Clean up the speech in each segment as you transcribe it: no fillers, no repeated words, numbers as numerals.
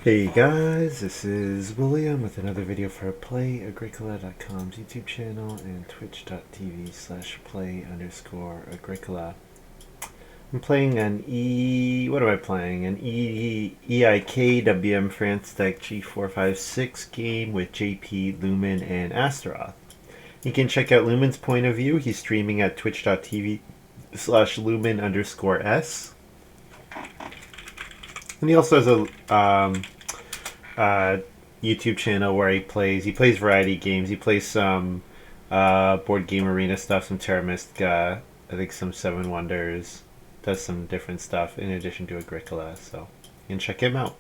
Hey guys, this is William with another video for Play-agricola.com's YouTube channel and twitch.tv/play_agricola. I'm playing what am I playing? An EIK WM France Deck G456 game with JP, Lumin, and Astaroth. You can check out Lumin's point of view. He's streaming at twitch.tv/Lumin_S. And he also has a YouTube channel where he plays variety games. He plays some board game arena stuff, some Terra Mystica, I think some Seven Wonders, does some different stuff in addition to Agricola, so you can check him out.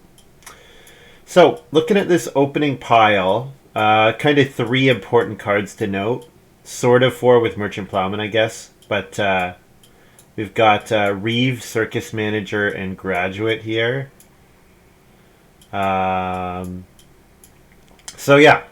So, looking at this opening pile, kind of three important cards to note. Sort of four with Merchant Plowman, I guess, but we've got Reeve, Circus Manager, and Graduate here. So yeah,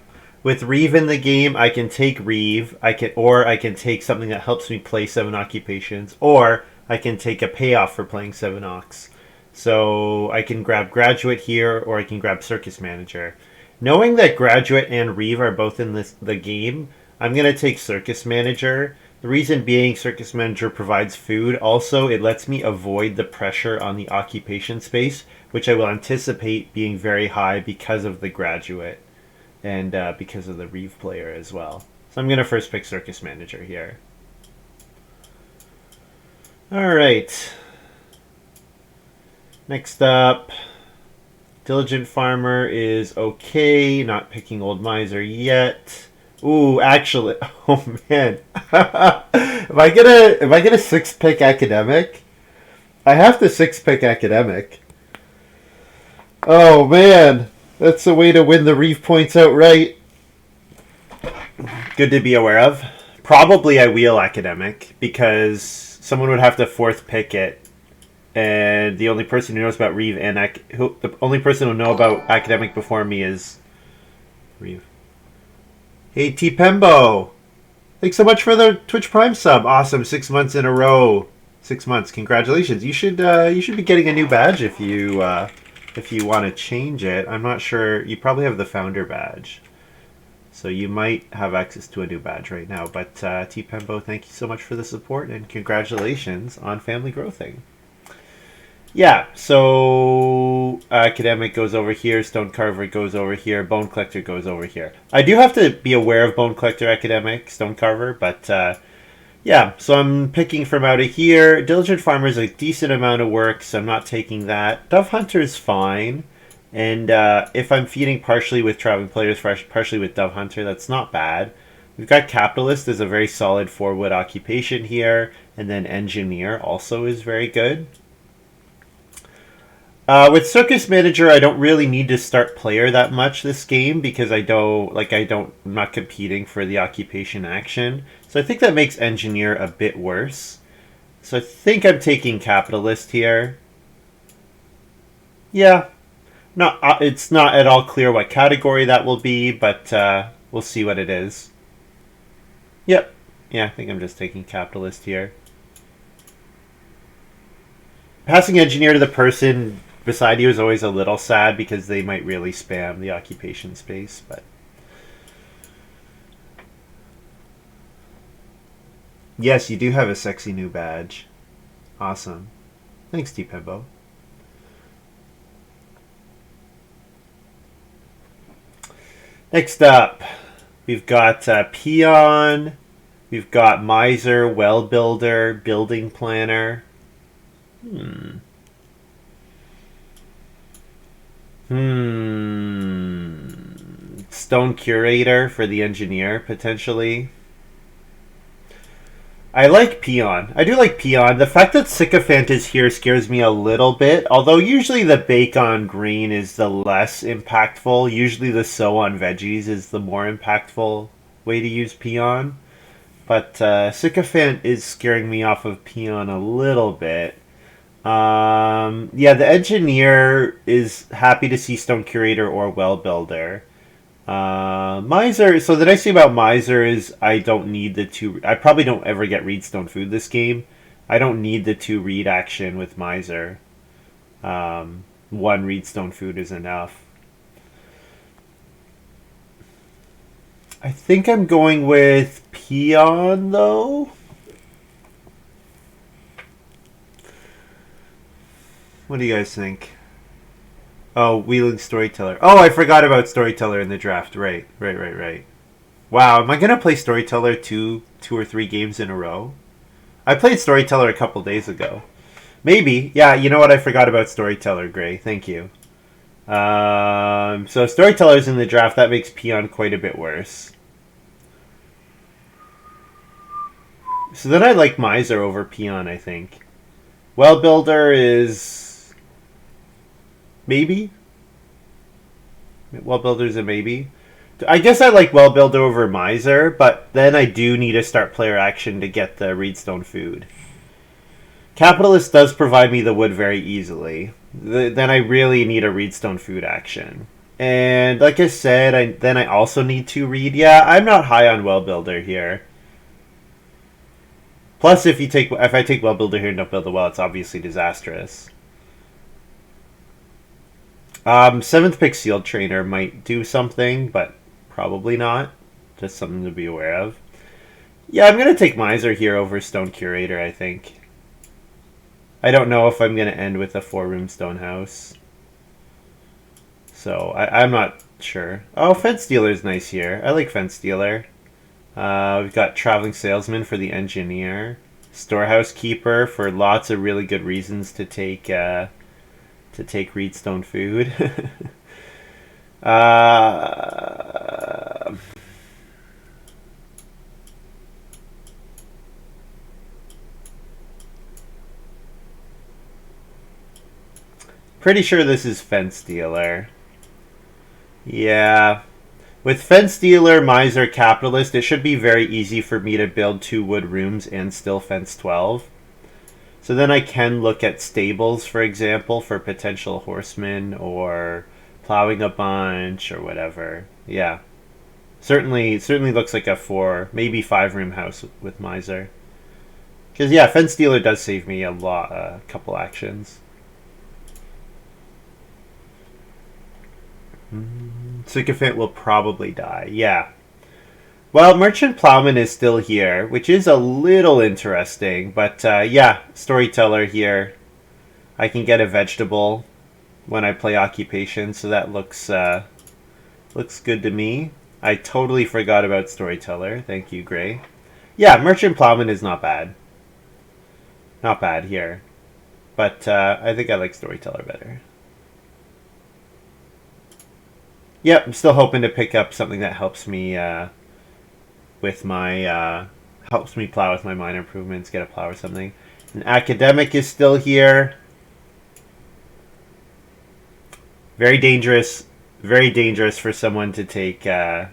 with Reeve in the game, I can take Reeve. I can take something that helps me play 7 occupations, or I can take a payoff for playing 7 ocs. So I can grab Graduate here, or I can grab Circus Manager. Knowing that Graduate and Reeve are both in the game, I'm going to take Circus Manager. The reason being, Circus Manager provides food. Also, it lets me avoid the pressure on the occupation space, which I will anticipate being very high because of the Graduate and because of the Reeve player as well. So I'm going to first pick Circus Manager here. Alright. Next up, Diligent Farmer is okay. Not picking Old Miser yet. Ooh, actually, oh man. If I get a 6-pick Academic, I have to 6-pick Academic. Oh man, that's a way to win the Reeve points outright. Good to be aware of. Probably I wheel Academic because someone would have to 4th pick it, and the only person who knows about Reeve and the only person who know about Academic before me is Reeve. Hey T Pembo, thanks so much for the Twitch Prime sub. Awesome, 6 months in a row. 6 months, congratulations. You should be getting a new badge if you want to change it. I'm not sure. You probably have the founder badge, so you might have access to a new badge right now. But T Pembo, thank you so much for the support and congratulations on family growthing. Yeah, so Academic goes over here, Stone Carver goes over here, Bone Collector goes over here. I do have to be aware of Bone Collector, Academic, Stone Carver, but yeah, so I'm picking from out of here. Diligent Farmer is a decent amount of work, so I'm not taking that. Dove Hunter is fine, and if I'm feeding partially with Traveling Players, partially with Dove Hunter, that's not bad. We've got Capitalist as a very solid 4-wood occupation here, and then Engineer also is very good. With Circus Manager, I don't really need to start player that much this game because I'm not competing for the occupation action. So I think that makes Engineer a bit worse. So I think I'm taking Capitalist here. Yeah, it's not at all clear what category that will be, but we'll see what it is. Yep, yeah, I think I'm just taking Capitalist here. Passing Engineer to the person beside you is always a little sad because they might really spam the occupation space, but yes, you do have a sexy new badge. Awesome. Thanks, T Pembo. Next up, we've got Peon, we've got Miser, Well Builder, Building Planner. Stone Curator for the Engineer, potentially. I like Peon. I do like Peon. The fact that Sycophant is here scares me a little bit, although usually the Bake on Green is the less impactful. Usually the Sow on Veggies is the more impactful way to use Peon. But Sycophant is scaring me off of Peon a little bit. Yeah, the Engineer is happy to see Stone Curator or Well Builder. Miser, so the nice thing about Miser is I don't need the 2... I probably don't ever get Reedstone Food this game. I don't need the 2 read action with Miser. one reedstone food is enough. I think I'm going with peon, though. What do you guys think? Oh, wheeling Storyteller. Oh, I forgot about Storyteller in the draft. Right. Wow, am I going to play Storyteller two or three games in a row? I played Storyteller a couple days ago. Maybe. Yeah, you know what? I forgot about Storyteller, Gray. Thank you. So Storyteller's in the draft. That makes peon quite a bit worse. So then I like Miser over peon, I think. Well Builder is... maybe? Well Builder's a maybe. I guess I like Well Builder over Miser, but then I do need to start player action to get the Reedstone food. Capitalist does provide me the wood very easily. Then I really need a Reedstone food action. And like I said, then I also need to read. Yeah, I'm not high on Well Builder here. Plus, if I take Well Builder here and don't build a well, it's obviously disastrous. 7th pick Sealed Trainer might do something, but probably not. Just something to be aware of. Yeah, I'm going to take Miser here over Stone Curator, I think. I don't know if I'm going to end with a 4-room stone house. So, I'm not sure. Oh, Fence Dealer's nice here. I like Fence Dealer. We've got Traveling Salesman for the Engineer. Storehouse Keeper for lots of really good reasons to take Reedstone food. Pretty sure this is Fence Dealer. Yeah. With Fence Dealer, Miser, Capitalist, it should be very easy for me to build 2 wood rooms and still fence 12. So then I can look at stables, for example, for potential horsemen or plowing a bunch or whatever. Yeah. Certainly looks like a 4, maybe 5-room house with Miser. Because, yeah, Fence Dealer does save me a couple actions. Sycophant will probably die. Yeah. Well, Merchant Plowman is still here, which is a little interesting. But, yeah, Storyteller here. I can get a vegetable when I play Occupation, so that looks good to me. I totally forgot about Storyteller. Thank you, Gray. Yeah, Merchant Plowman is not bad. Not bad here. But I think I like Storyteller better. Yep, I'm still hoping to pick up something that helps me with my helps me plow with my mine improvements, get a plow or something. An Academic is still here. Very dangerous for someone to take to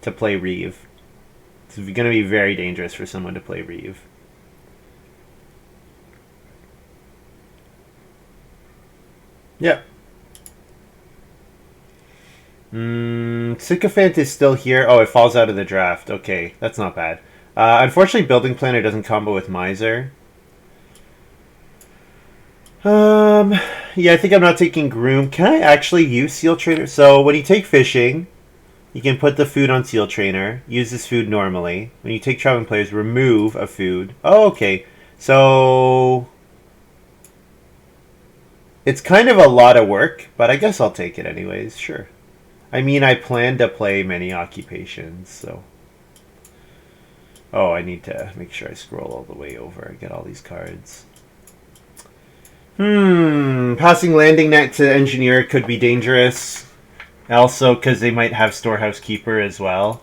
play Reeve. It's going to be very dangerous for someone to play Reeve. Yep. Sycophant is still here. Oh, it falls out of the draft. Okay, that's not bad. Unfortunately, Building Planner doesn't combo with Miser. Yeah, I think I'm not taking Groom. Can I actually use Seal Trainer? So, when you take Fishing, you can put the food on Seal Trainer. Use this food normally. When you take Traveling Players, remove a food. Oh, okay. So... it's kind of a lot of work, but I guess I'll take it anyways. Sure. I mean, I plan to play many occupations, so... oh, I need to make sure I scroll all the way over and get all these cards. Passing Landing Net to Engineer could be dangerous. Also, because they might have Storehouse Keeper as well.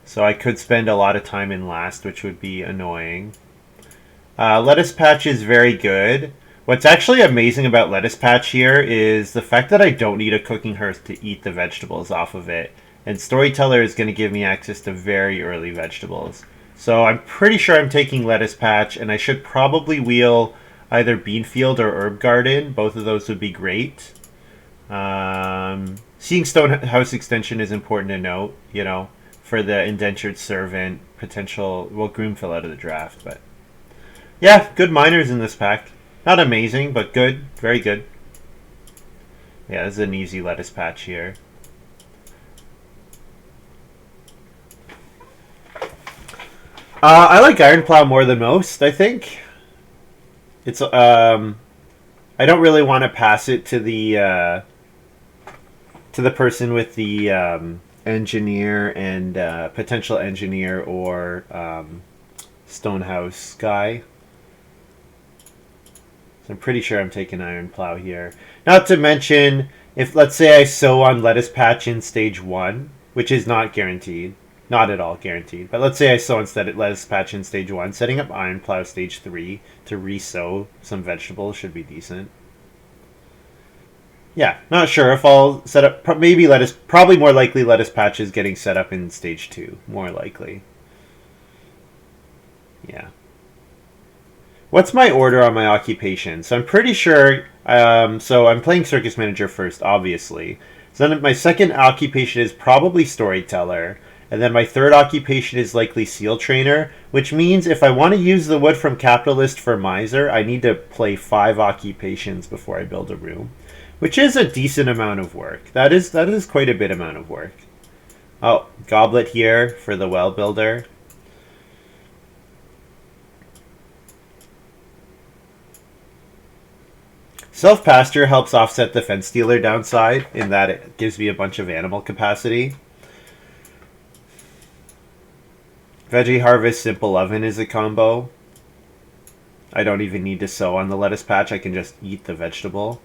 So I could spend a lot of time in last, which would be annoying. Lettuce Patch is very good. What's actually amazing about Lettuce Patch here is the fact that I don't need a cooking hearth to eat the vegetables off of it. And Storyteller is going to give me access to very early vegetables. So I'm pretty sure I'm taking Lettuce Patch, and I should probably wheel either Beanfield or Herb Garden. Both of those would be great. Seeing Stonehouse Extension is important to note, you know, for the Indentured Servant, potential... well, Groom fell out of the draft, but... yeah, good miners in this pack. Not amazing, but good. Very good. Yeah, this is an easy lettuce patch here. I like Iron Plow more than most, I think. It's I don't really want to pass it to the person with the engineer and potential engineer or Stonehouse guy. So I'm pretty sure I'm taking Iron Plow here. Not to mention, if let's say I sow on lettuce patch in stage 1, which is not guaranteed, not at all guaranteed, but let's say I sow instead lettuce patch in stage 1, setting up Iron Plow stage 3 to re-sow some vegetables should be decent. Yeah, not sure if I'll set up. Maybe lettuce. Probably more likely lettuce patches getting set up in stage 2. More likely. Yeah. What's my order on my occupation? So I'm pretty sure. So I'm playing Circus Manager first, obviously. So then my second occupation is probably Storyteller. And then my third occupation is likely Seal Trainer, which means if I want to use the wood from Capitalist for Miser, I need to play 5 occupations before I build a room. Which is a decent amount of work. That is quite a bit amount of work. Oh, Goblet here for the well builder. Self-pasture helps offset the fence stealer downside in that it gives me a bunch of animal capacity. Veggie Harvest Simple Oven is a combo. I don't even need to sow on the lettuce patch. I can just eat the vegetable.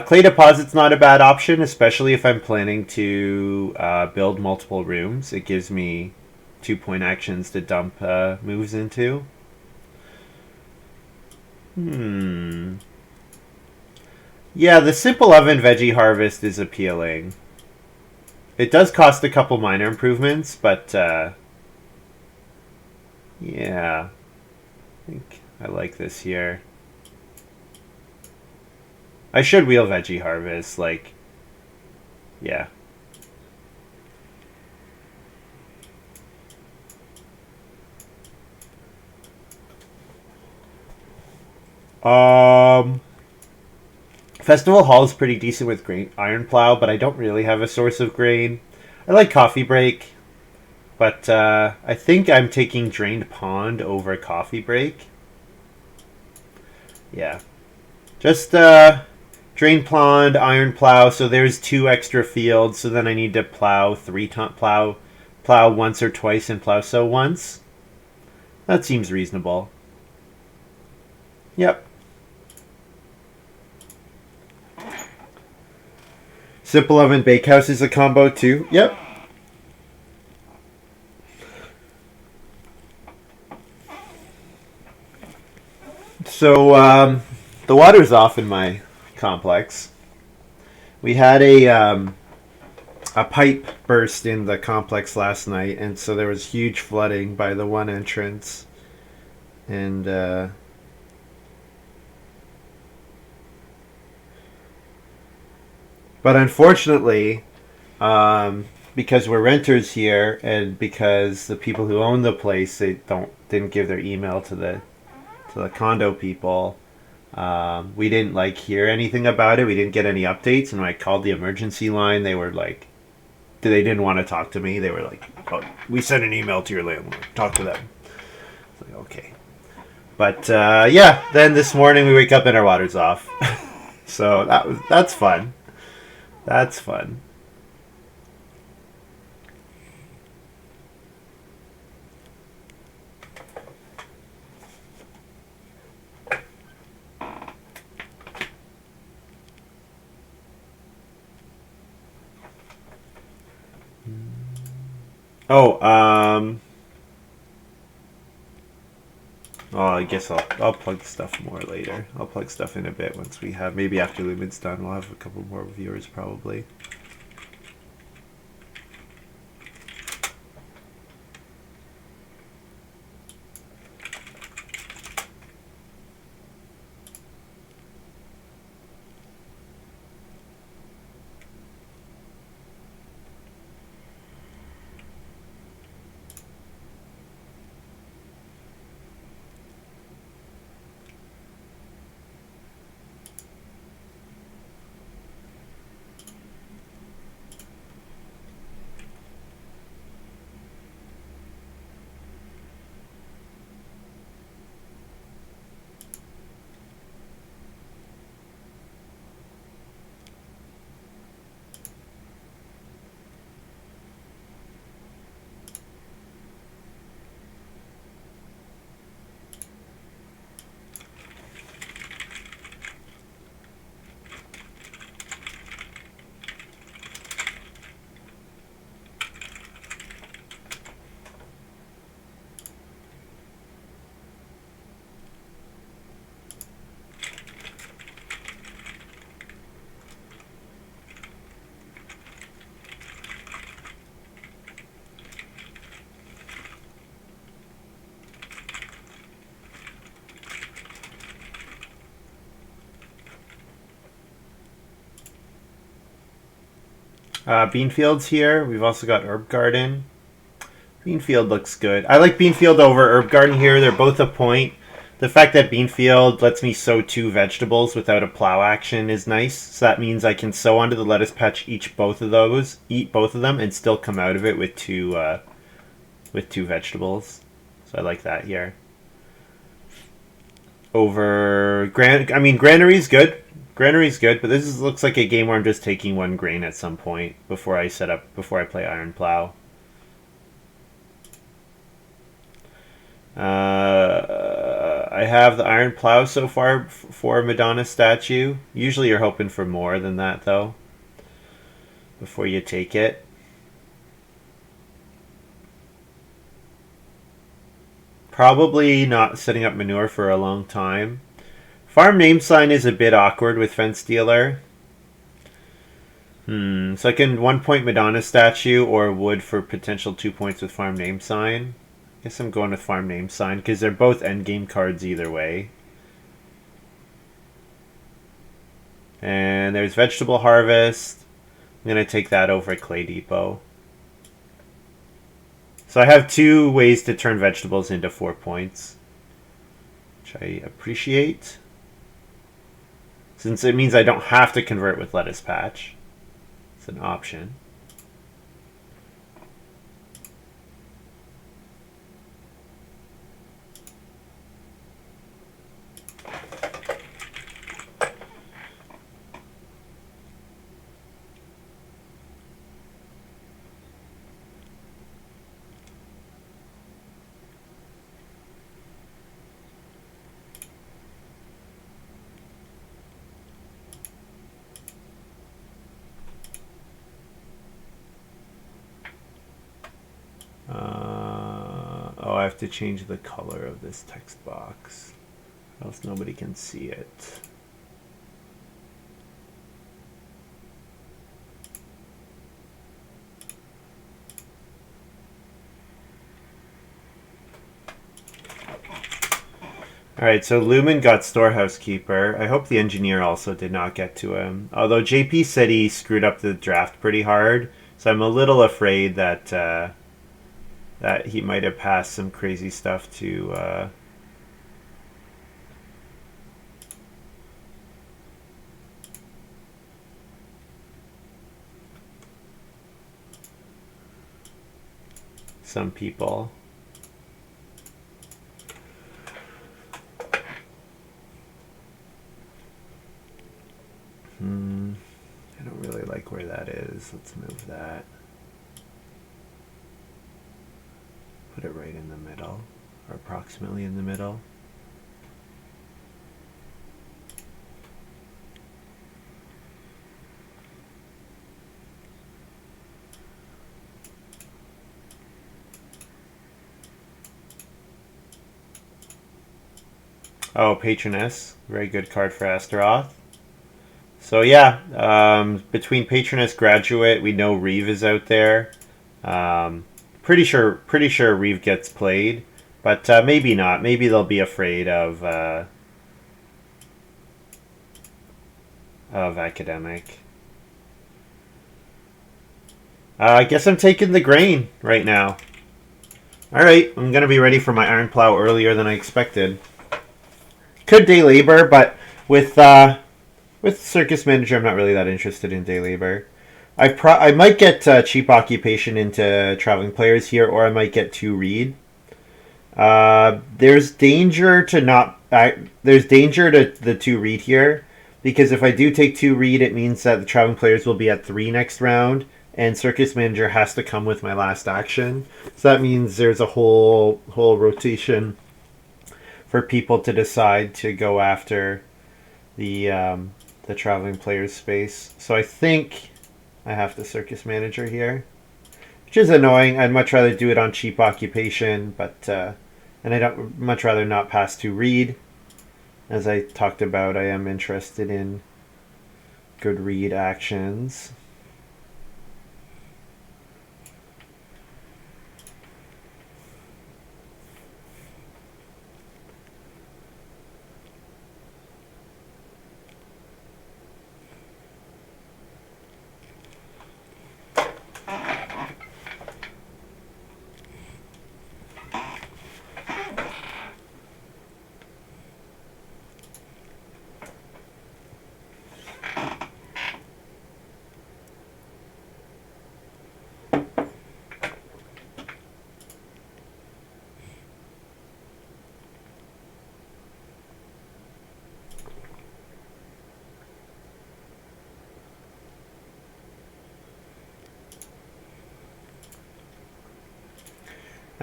Clay deposit's not a bad option, especially if I'm planning to build multiple rooms. It gives me 2-point actions to dump moves into. Yeah, the Simple Oven Veggie Harvest is appealing. It does cost a couple minor improvements, but yeah, I think I like this here. I should wheel Veggie Harvest, like, yeah. Festival Hall is pretty decent with grain Iron Plow, but I don't really have a source of grain. I like Coffee Break, but I think I'm taking Drained Pond over Coffee Break. Yeah. Just Drained Pond, Iron Plow, so there's 2 extra fields, so then I need to plow 3 times, plow once or twice and plow so once. That seems reasonable. Yep. Simple Oven Bakehouse is a combo too. Yep. So the water's off in my complex. We had a pipe burst in the complex last night, and so there was huge flooding by the one entrance. And but unfortunately, because we're renters here, and because the people who own the place didn't give their email to the condo people, we didn't hear anything about it. We didn't get any updates, and when I called the emergency line, they were like, they didn't want to talk to me. They were like, "Oh, we sent an email to your landlord. Talk to them." Like, okay, but yeah. Then this morning we wake up and our water's off, so that's fun. That's fun. Oh, oh, I guess I'll plug stuff more later. I'll plug stuff in a bit once we have, maybe after Lumin's done, we'll have a couple more viewers probably. Bean fields here. We've also got herb garden. Beanfield looks good. I like Beanfield over Herb Garden here. They're both a point. The fact that Beanfield lets me sow 2 vegetables without a plow action is nice. So that means I can sow onto the lettuce patch, eat both of them, and still come out of it with two vegetables. So I like that here. Granary's good. Granary's good, but looks like a game where I'm just taking 1 grain at some point before I play Iron Plow. I have the Iron Plow so far for Madonna statue. Usually you're hoping for more than that, though, before you take it. Probably not setting up manure for a long time. Farm name sign is a bit awkward with Fence Dealer. So I can 1 point Madonna statue or wood for potential 2 points with farm name sign. Guess I'm going with farm name sign because they're both endgame cards either way. And there's vegetable harvest. I'm going to take that over Clay Depot. So I have 2 ways to turn vegetables into 4 points, which I appreciate, since it means I don't have to convert with lettuce patch. It's an option. I have to change the color of this text box, else nobody can see it. Alright, so Lumin got Storehouse Keeper. I hope the engineer also did not get to him. Although JP said he screwed up the draft pretty hard, so I'm a little afraid that that he might have passed some crazy stuff to some people. I don't really like where that is. Let's move that. Put it right in the middle, or approximately in the middle. Oh, Patroness. Very good card for Astaroth. So yeah, between Patroness, Graduate, we know Reeve is out there. Pretty sure Reeve gets played, but maybe not. Maybe they'll be afraid of Academic. I guess I'm taking the grain right now. Alright, I'm going to be ready for my Iron Plow earlier than I expected. Could day labor, but with Circus Manager, I'm not really that interested in day labor. I might get cheap occupation into traveling players here, or I might get 2 read. There's danger to the 2 read here, because if I do take 2 read, it means that the traveling players will be at 3 next round, and Circus Manager has to come with my last action. So that means there's a whole rotation for people to decide to go after the traveling players space. So I think I have the Circus Manager here, which is annoying. I'd much rather do it on cheap occupation, but and I don't much rather not pass 2 read. As I talked about, I am interested in good read actions.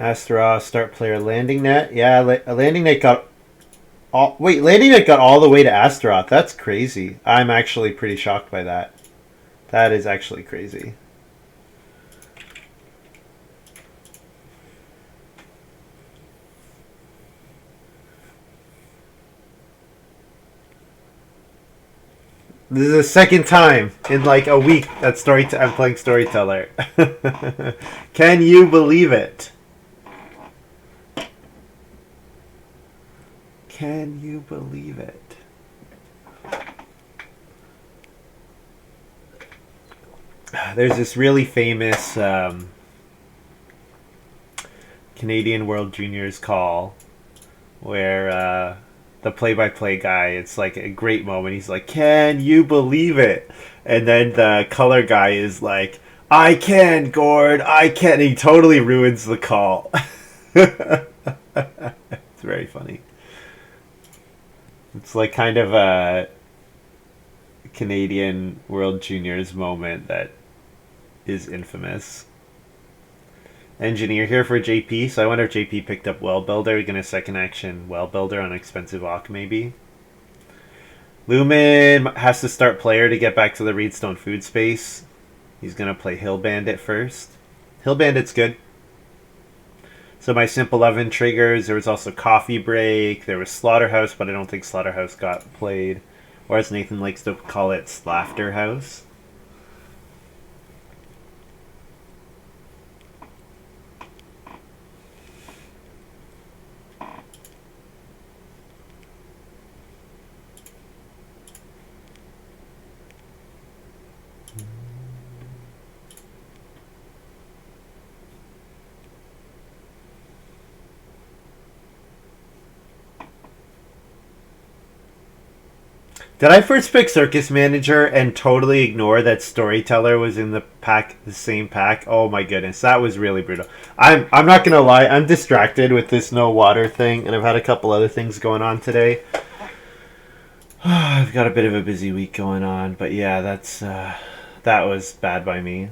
Astaroth, start player, landing net. Yeah, landing net got all. Wait, landing net got all the way to Astaroth. That's crazy. I'm actually pretty shocked by that. That is actually crazy. This is the second time in like a week that I'm playing Storyteller. Can you believe it? Can you believe it? There's this really famous Canadian World Juniors call where the play-by-play guy, it's like a great moment. He's like, "Can you believe it?" And then the color guy is like, "I can, Gord, I can." And he totally ruins the call. It's very funny. It's like kind of a Canadian World Juniors moment that is infamous. Engineer here for JP, so I wonder if JP picked up Well Builder. We're gonna second action Well Builder on expensive Ock maybe. Lumin has to start player to get back to the Reedstone food space. He's gonna play Hill Bandit first. Hill Bandit's good. So my Simple Oven triggers. There was also Coffee Break. There was Slaughterhouse, but I don't think Slaughterhouse got played. Or as Nathan likes to call it, Slaughterhouse. Did I first pick Circus Manager and totally ignore that Storyteller was in the pack, the same pack? Oh my goodness, that was really brutal. I'm not gonna lie, I'm distracted with this no water thing, and I've had a couple other things going on today. I've got a bit of a busy week going on, but yeah, that was bad by me.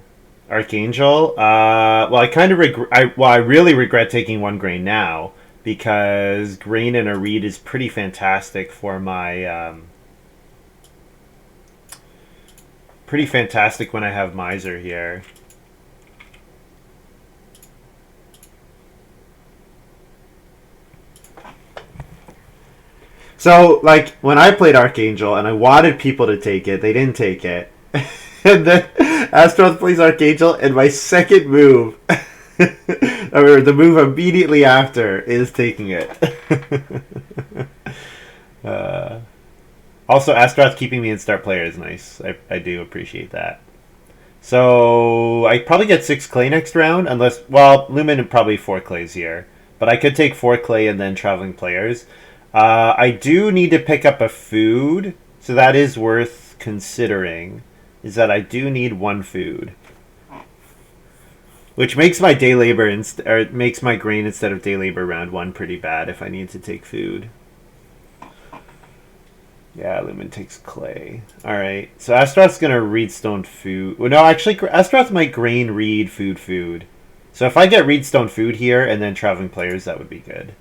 Archangel. Well, I kind of I really regret taking one grain now because grain and a reed is pretty fantastic for my. Pretty fantastic when I have Miser here. So, like, when I played Archangel and I wanted people to take it, they didn't take it. And then Astaroth plays Archangel, and my second move, or the move immediately after, is taking it. Also, Astaroth keeping me in start player is nice. I do appreciate that. So, I probably get 6 clay next round, unless, well, Lumin and probably 4 clays here. But I could take 4 clay and then traveling players. I do need to pick up a food, so that is worth considering, is that I do need 1 food. Which makes my day labor, or makes my grain instead of day labor round 1 pretty bad if I need to take food. Yeah, Lumin takes clay. Alright, so Astaroth's going to Reedstone food. Well, no, actually, Astaroth might grain, reed, food. So if I get Reedstone food here and then traveling players, that would be good.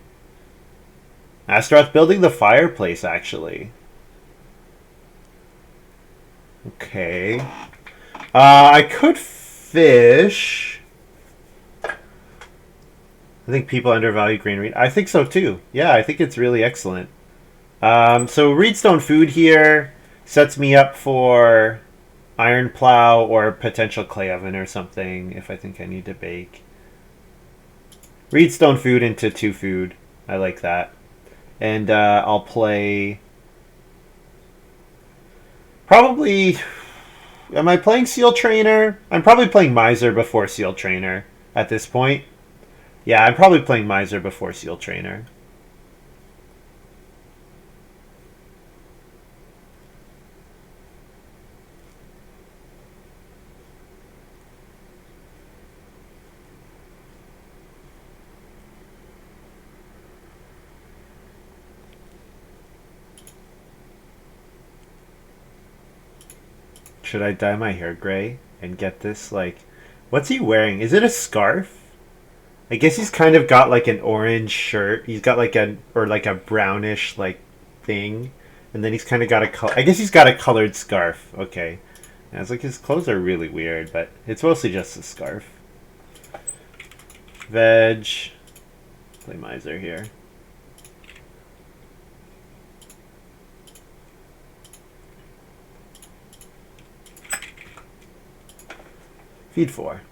Astaroth building the fireplace, actually. Okay. I could fish. I think people undervalue grain reed. I think so, too. Yeah, I think it's really excellent. So Reedstone food here sets me up for iron plow or potential clay oven or something if I think I need to bake. Reedstone food into 2 food. I like that. And I'll play... Probably... Am I playing Seal Trainer? I'm probably playing Miser before Seal Trainer at this point. Yeah, I'm probably playing Miser before Seal Trainer. Should I dye my hair gray and get this, like... What's he wearing? Is it a scarf? I guess he's kind of got like an orange shirt. He's got like a brownish like thing, and then he's kind of got I guess he's got a colored scarf. Okay, and it's like his clothes are really weird, but it's mostly just a scarf. Veg. Play miser here. Feed 4.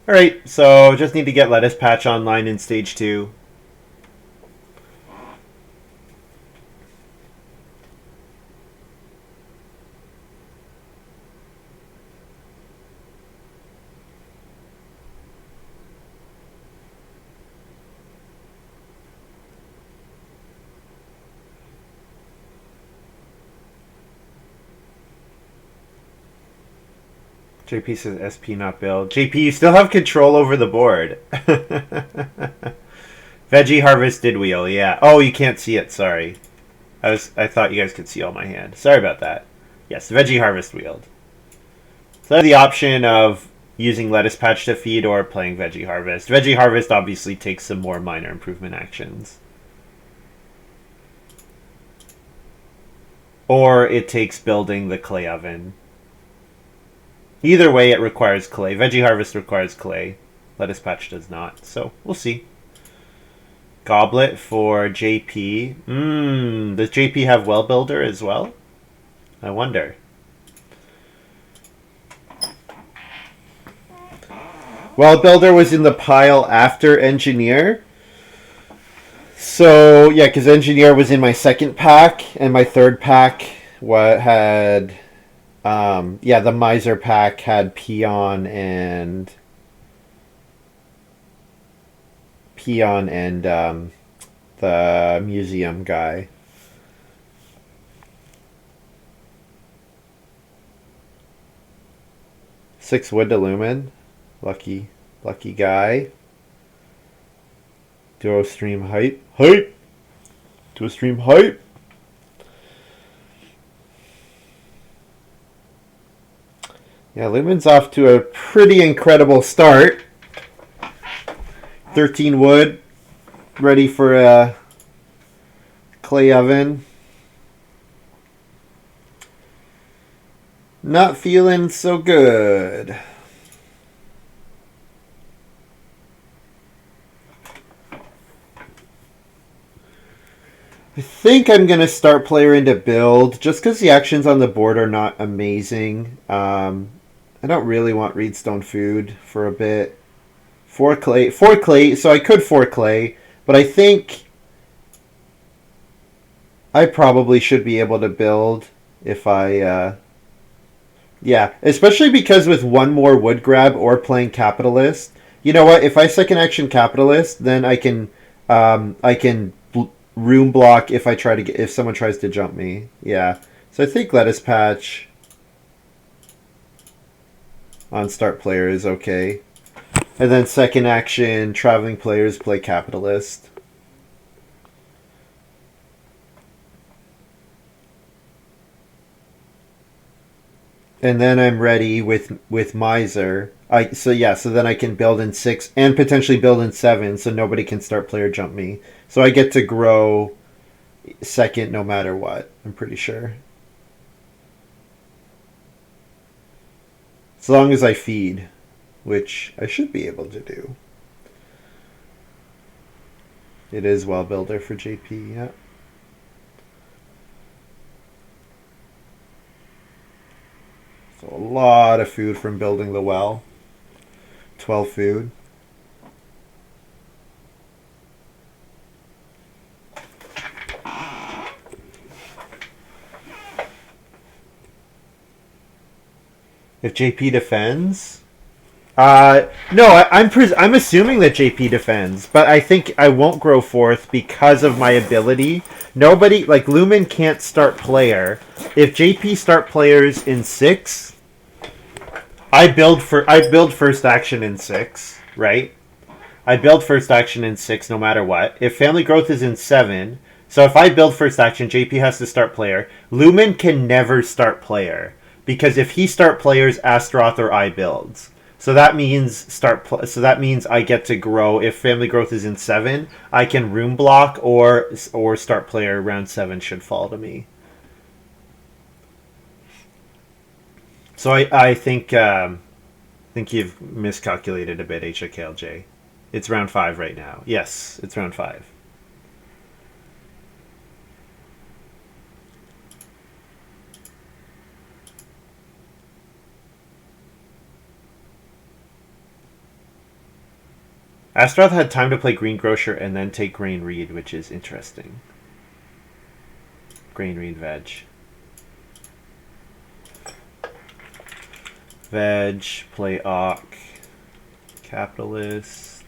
Alright, so just need to get lettuce patch online in stage 2. JP says SP not build. JP, you still have control over the board. Veggie harvest did wheel, yeah. Oh, you can't see it, sorry. I thought you guys could see all my hand. Sorry about that. Yes, veggie harvest wheeled. So I have the option of using lettuce patch to feed or playing veggie harvest. Veggie harvest obviously takes some more minor improvement actions. Or it takes building the clay oven. Either way, it requires clay. Veggie harvest requires clay. Lettuce patch does not. So, we'll see. Goblet for JP. Does JP have well builder as well? I wonder. Well builder was in the pile after engineer. So, yeah, because engineer was in my second pack, and my third pack had... yeah, the miser pack had peon and the museum guy. Six wood to Lumin. Lucky guy. Duo stream hype. Duo stream hype. Yeah, Lumin's off to a pretty incredible start. 13 wood, ready for a clay oven. Not feeling so good. I think I'm going to start player into build, just because the actions on the board are not amazing. I don't really want Reedstone food for a bit. 4 clay, so I could 4 clay, but I think I probably should be able to build if I, yeah, especially because with one more wood grab or playing Capitalist, you know what, if I second action Capitalist, then I can room block if someone tries to jump me. Yeah, so I think lettuce patch on start player is okay. And then second action, traveling players play Capitalist. And then I'm ready with Miser. So then I can build in 6 and potentially build in 7, so nobody can start player jump me. So I get to grow second no matter what, I'm pretty sure. As long as I feed, which I should be able to do. It is well builder for JP, yeah. So a lot of food from building the well. 12 food. If JP defends? No, I'm assuming that JP defends, but I think I won't grow fourth because of my ability. Nobody, like Lumin can't start player. If JP start players in 6, I build first action in 6, right? I build first action in 6 no matter what. If family growth is in 7, so if I build first action, JP has to start player. Lumin can never start player. Because if he start players, Astaroth or I builds. So that means so that means I get to grow. If family growth is in 7, I can room block or start player round 7 should fall to me. So I think you've miscalculated a bit, HKLJ. It's round 5 right now. Yes, it's round 5. Astaroth had time to play Green Grocer and then take Grain Reed, which is interesting. Grain Reed Veg. Veg, play Ock, Capitalist.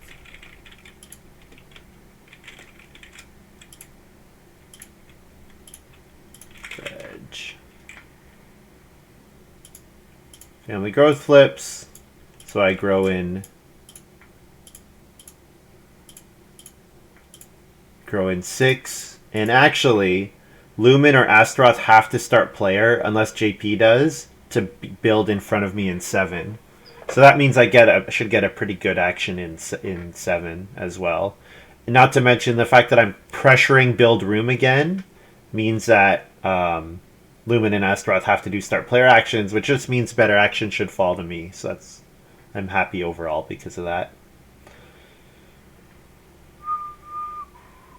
Veg. Family growth flips, so I grow in 6. And actually, Lumin or Astaroth have to start player unless JP does to build in front of me in 7. So that means I should get a pretty good action in 7 as well. And not to mention the fact that I'm pressuring build room again means that Lumin and Astaroth have to do start player actions, which just means better action should fall to me. So I'm happy overall because of that.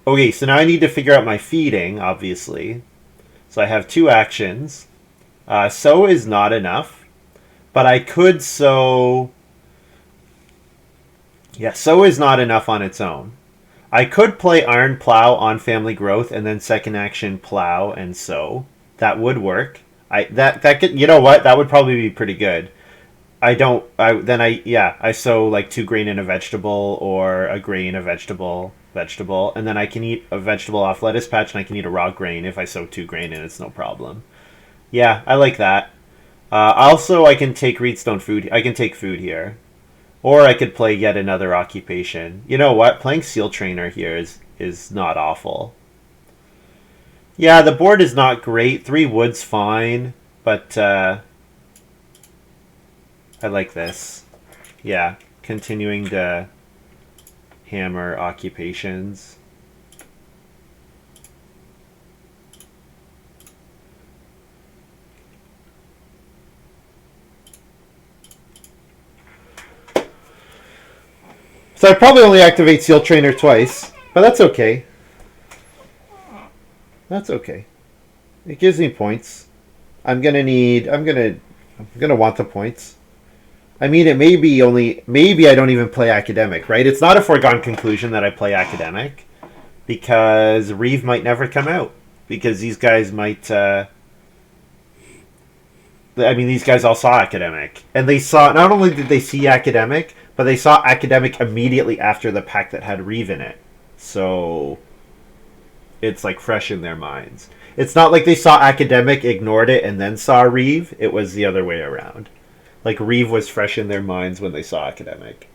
Okay, so now I need to figure out my feeding, obviously. So I have 2 actions. Sow is not enough, but I could sow... Yeah, sow is not enough on its own. I could play Iron Plow on family growth and then second action Plow and sow. That would work. That could, you know what? That would probably be pretty good. I sow like 2 grain in a vegetable or a grain a vegetable, and then I can eat a vegetable off lettuce patch and I can eat a raw grain if I sow 2 grain and it's no problem. Yeah, I like that. Also, I can take Reedstone food. I can take food here. Or I could play yet another occupation. You know what? Playing Seal Trainer here is not awful. Yeah, the board is not great. 3 wood's fine, but I like this. Yeah, continuing to hammer occupations. So I probably only activate Seal Trainer twice, but that's okay. That's okay. It gives me points. I'm gonna want the points. I mean, it may be maybe I don't even play Academic, right? It's not a foregone conclusion that I play Academic because Reeve might never come out because these guys might. These guys all saw Academic, and they saw not only did they see Academic, but they saw Academic immediately after the pack that had Reeve in it. So it's like fresh in their minds. It's not like they saw Academic, ignored it, and then saw Reeve. It was the other way around. Like Reeve was fresh in their minds when they saw Academic.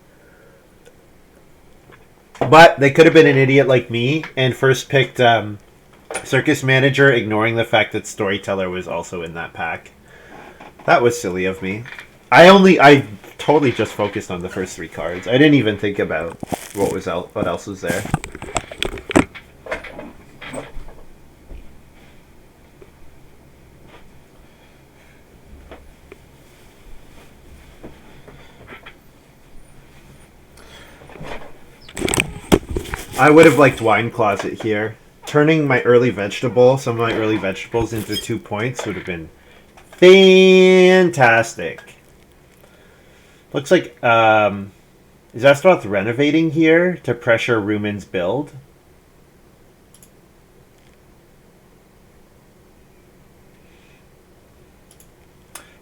But they could have been an idiot like me and first picked Circus Manager, ignoring the fact that Storyteller was also in that pack. That was silly of me. I totally just focused on the first 3 cards. I didn't even think about what else was there. I would have liked Wine Closet here. Turning some of my early vegetables into 2 points would have been fantastic. Looks like, is Astaroth renovating here to pressure Rumin's build?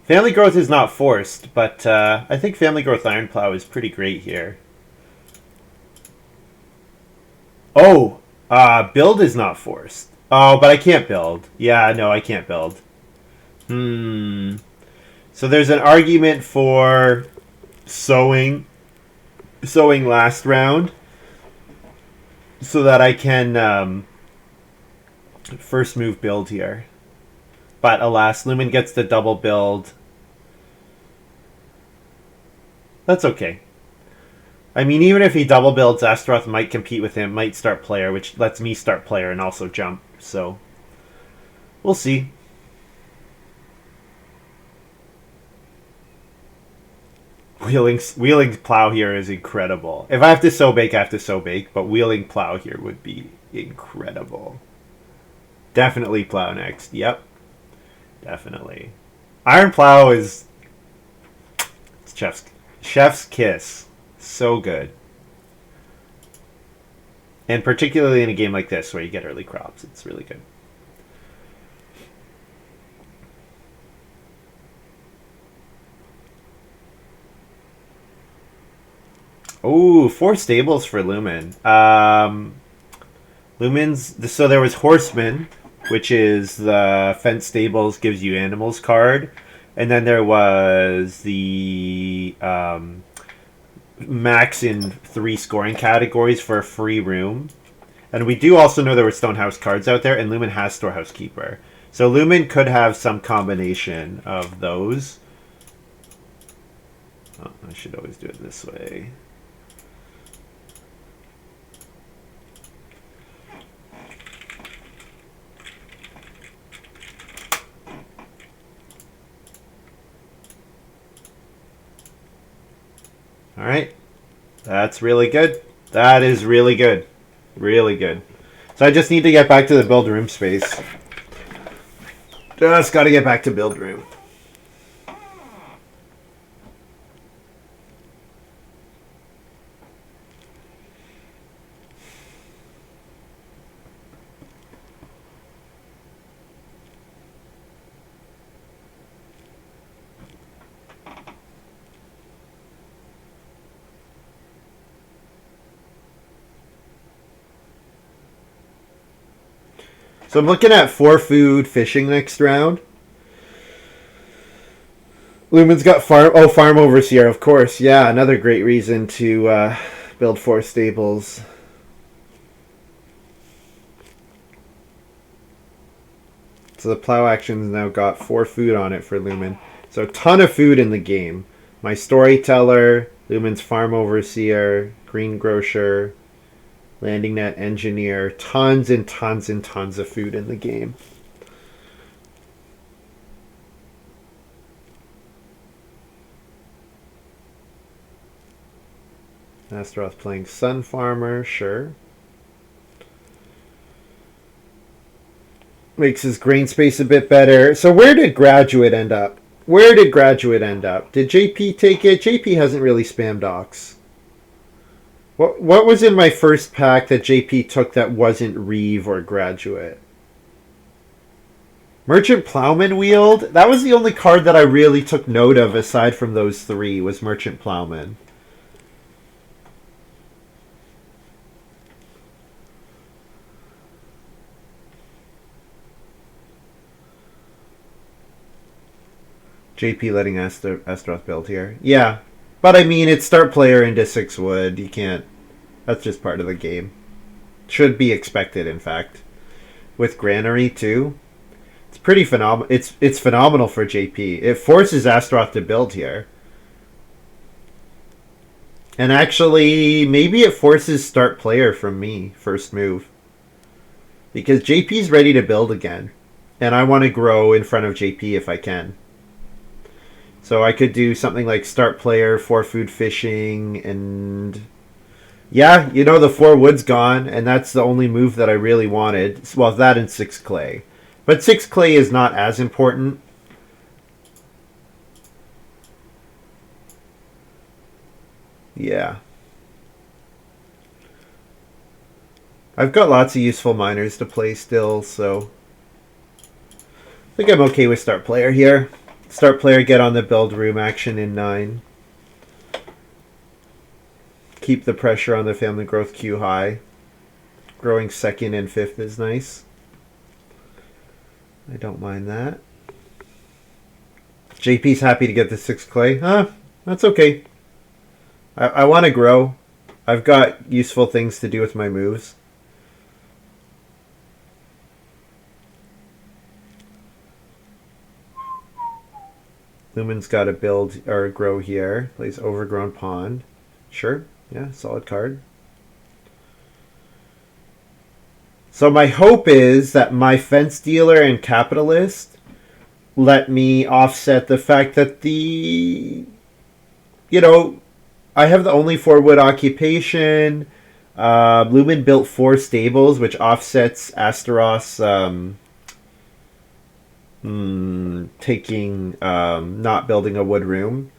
Family growth is not forced, but I think family growth Iron Plow is pretty great here. Oh, build is not forced. Oh, but I can't build. Yeah, no, I can't build. So there's an argument for sowing last round so that I can first move build here. But alas, Lumin gets the double build. That's okay. I mean, even if he double builds, Astaroth might compete with him, might start player, which lets me start player and also jump. So, we'll see. Wheeling Plow here is incredible. If I have to sow bake, I have to sow bake, but wheeling Plow here would be incredible. Definitely Plow next. Yep. Definitely. Iron Plow is chef's kiss. So good. And particularly in a game like this where you get early crops, it's really good. Oh, 4 stables for Lumin. Lumin's so there was Horseman, which is the fence stables gives you animals card, and then there was the max in 3 scoring categories for a free room. And we do also know there were Stonehouse cards out there, and Lumin has Storehouse Keeper. So Lumin could have some combination of those. Oh, I should always do it this way. All right. That's really good. That is really good. Really good. So I just need to get back to the build room space. Just got to get back to build room. So I'm looking at 4 food fishing next round. Lumen's got farm overseer, of course. Yeah, another great reason to build 4 stables. So the plow action's now got 4 food on it for Lumen. So a ton of food in the game. My Storyteller, Lumen's farm overseer, greengrocer, landing net engineer, tons and tons and tons of food in the game. Astaroth playing Sun Farmer, sure. Makes his grain space a bit better. So where did Graduate end up? Where did Graduate end up? Did JP take it? JP hasn't really spammed docs. What was in my first pack that JP took that wasn't Reeve or Graduate? Merchant Plowman wheeled? That was the only card that I really took note of aside from those 3 was Merchant Plowman. JP letting Astaroth build here. Yeah. But I mean, it's start player into 6 wood. You can't... That's just part of the game. Should be expected, in fact. With Granary, too. It's pretty phenomenal. It's phenomenal for JP. It forces Astaroth to build here. And actually, maybe it forces start player from me, first move. Because JP's ready to build again. And I want to grow in front of JP if I can. So I could do something like start player, 4 food fishing, and... Yeah, you know, the 4 wood's gone, and that's the only move that I really wanted. Well, that and 6 clay. But 6 clay is not as important. Yeah. I've got lots of useful miners to play still, so... I think I'm okay with start player here. Start player, get on the build room action in 9. Keep the pressure on the family growth queue high. Growing 2nd and 5th is nice. I don't mind that. JP's happy to get the 6 clay. That's okay. I want to grow. I've got useful things to do with my moves. Lumin's got to build or grow here. Plays Overgrown Pond. Sure. Yeah, solid card. So my hope is that my Fence Dealer and Capitalist let me offset the fact that I have the only 4 wood occupation. Lumin built 4 stables, which offsets Astaroth's taking not building a wood room.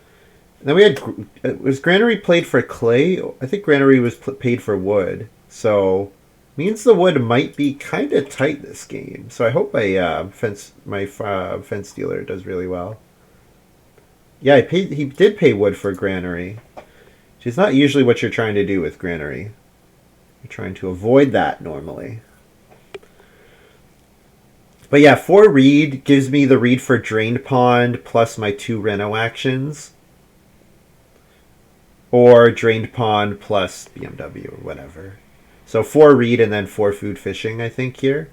And then we had was Granary played for clay? I think Granary was paid for wood, so means the wood might be kind of tight this game. So I hope my fence dealer does really well. Yeah, he did pay wood for Granary, which is not usually what you're trying to do with Granary. You're trying to avoid that normally. But yeah, 4 read gives me the read for Drained Pond plus my 2 Reno actions. Or Drained Pond plus BMW or whatever. So 4 read and then 4 food fishing, I think, here.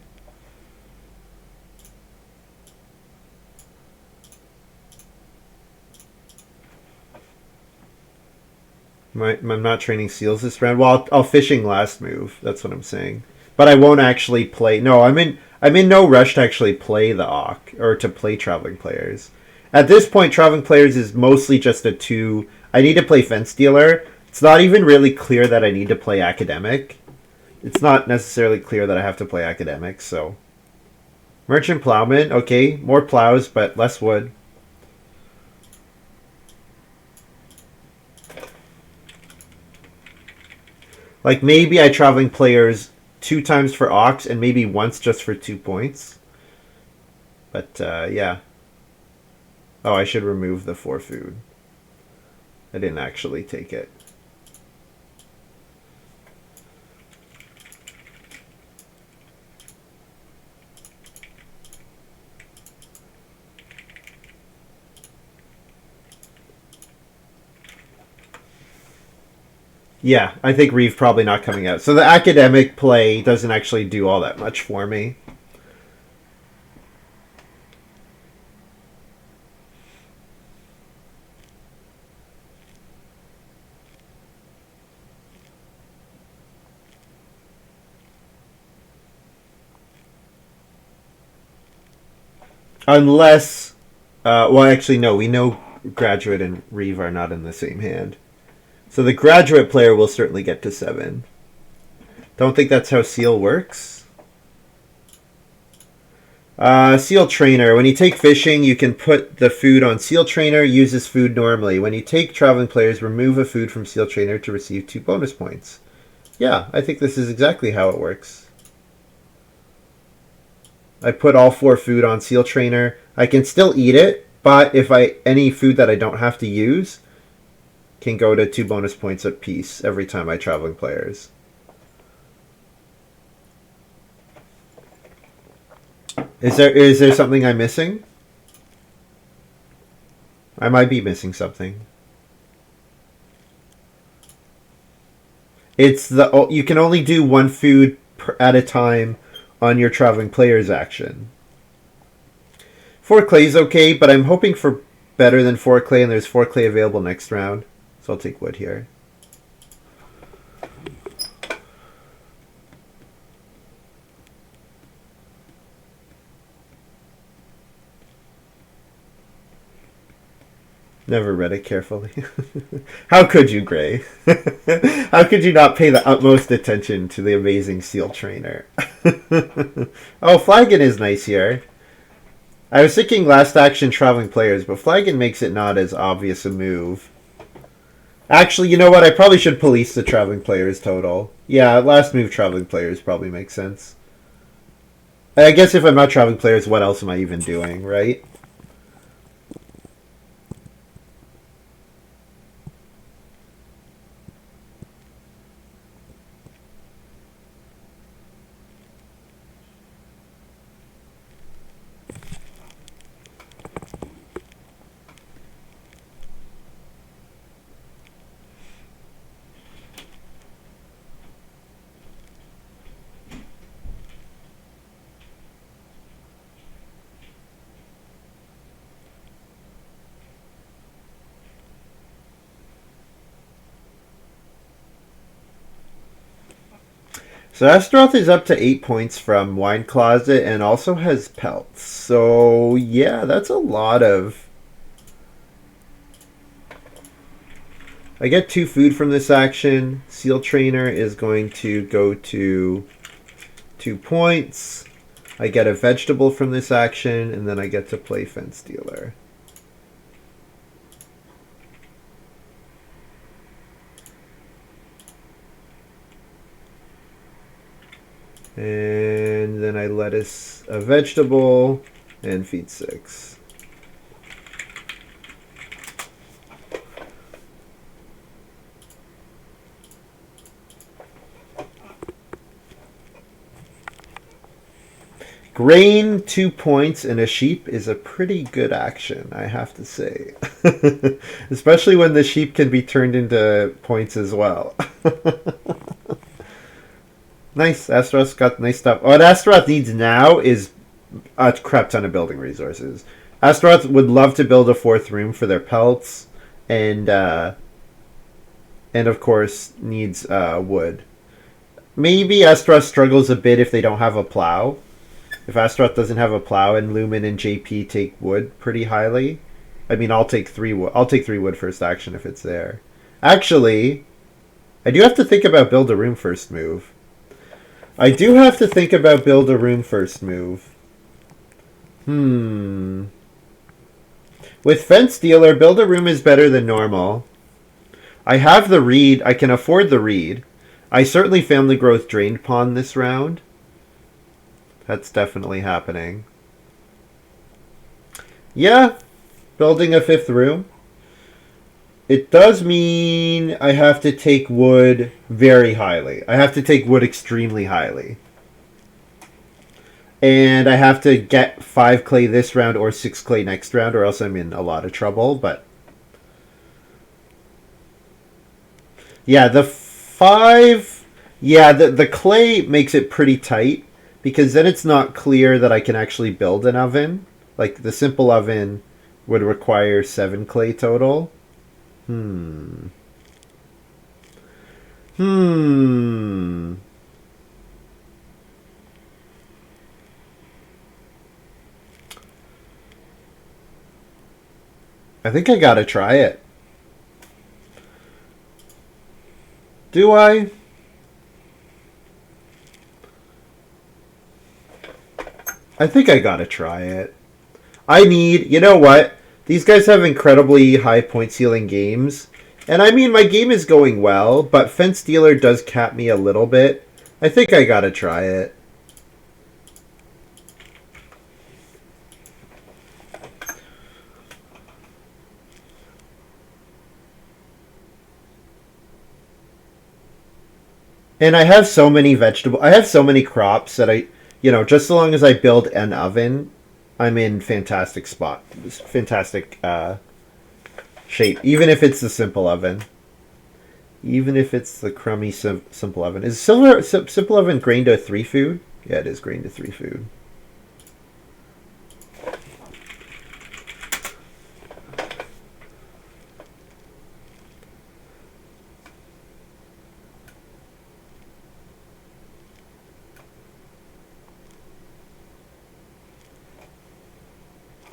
I'm not training seals this round. Well, I'll fishing last move. That's what I'm saying. But I won't actually play. No, I'm in no rush to actually play the Auk or to play Traveling Players. At this point, Traveling Players is mostly just a 2. I need to play Fence Dealer. It's not even really clear that I need to play Academic. It's not necessarily clear that I have to play Academic, so. Merchant Plowman, okay. More plows, but less wood. Like, maybe I Traveling Players 2 times for Ox and maybe once just for 2 points. But, yeah. Oh, I should remove the 4 food. I didn't actually take it. Yeah, I think Reeve probably not coming out. So the Academic play doesn't actually do all that much for me. Unless, well, actually, no, we know Graduate and Reeve are not in the same hand. So the Graduate player will certainly get to 7. Don't think that's how Seal works. Seal Trainer. When you take fishing, you can put the food on Seal Trainer, uses food normally. When you take Traveling Players, remove a food from Seal Trainer to receive 2 bonus points. Yeah, I think this is exactly how it works. I put all 4 food on Seal Trainer. I can still eat it, but if any food that I don't have to use can go to 2 bonus points apiece every time I Traveling Players. Is there something I'm missing? I might be missing something. It's you can only do 1 food at a time on your Traveling Players action. 4 clay is okay, but I'm hoping for better than 4 clay, and there's 4 clay available next round. So I'll take wood here. Never read it carefully. How could you, Gray? How could you not pay the utmost attention to the amazing Seal Trainer? Oh, Flagon is nice here. I was thinking last action Traveling Players, but Flagon makes it not as obvious a move. Actually, you know what? I probably should police the Traveling Players total. Yeah, last move Traveling Players probably makes sense. I guess if I'm not Traveling Players, what else am I even doing, right? So Astaroth is up to 8 points from Wine Closet and also has pelts. So yeah, that's a lot of... I get 2 food from this action. Seal Trainer is going to go to 2 points. I get a vegetable from this action, and then I get to play Fence Dealer. And then I lettuce a vegetable and feed 6. Grain 2 points and a sheep is a pretty good action, I have to say. Especially when the sheep can be turned into points as well. Nice. Astaroth's got nice stuff. What Astaroth needs now is a crap ton of building resources. Astaroth would love to build a 4th room for their pelts, and of course needs wood. Maybe Astaroth struggles a bit if they don't have a plow. If Astaroth doesn't have a plow and Lumin and JP take wood pretty highly, I mean, I'll take 3 wood. I'll take 3 wood first action if it's there. Actually, I do have to think about build a room first move. With Fence Dealer, build a room is better than normal. I have the reed. I can afford the reed. I certainly Family Growth Drained Pawn this round. That's definitely happening. Yeah, building a 5th room. It does mean I have to take wood very highly. I have to take wood extremely highly. And I have to get 5 clay this round or 6 clay next round, or else I'm in a lot of trouble. But yeah, the 5... Yeah, the clay makes it pretty tight, because then it's not clear that I can actually build an oven. Like, the simple oven would require 7 clay total. I think I gotta try it. Do I? I think I gotta try it. I need... You know what? These guys have incredibly high point ceiling games. And I mean, my game is going well, but Fence Dealer does cap me a little bit. I think I gotta try it. And I have so many crops that just so long as I build an oven, I'm in fantastic spot. Fantastic shape. Even if it's the simple oven. Even if it's the crummy simple oven. Is simple oven grain to 3 food? Yeah, it is grain to 3 food.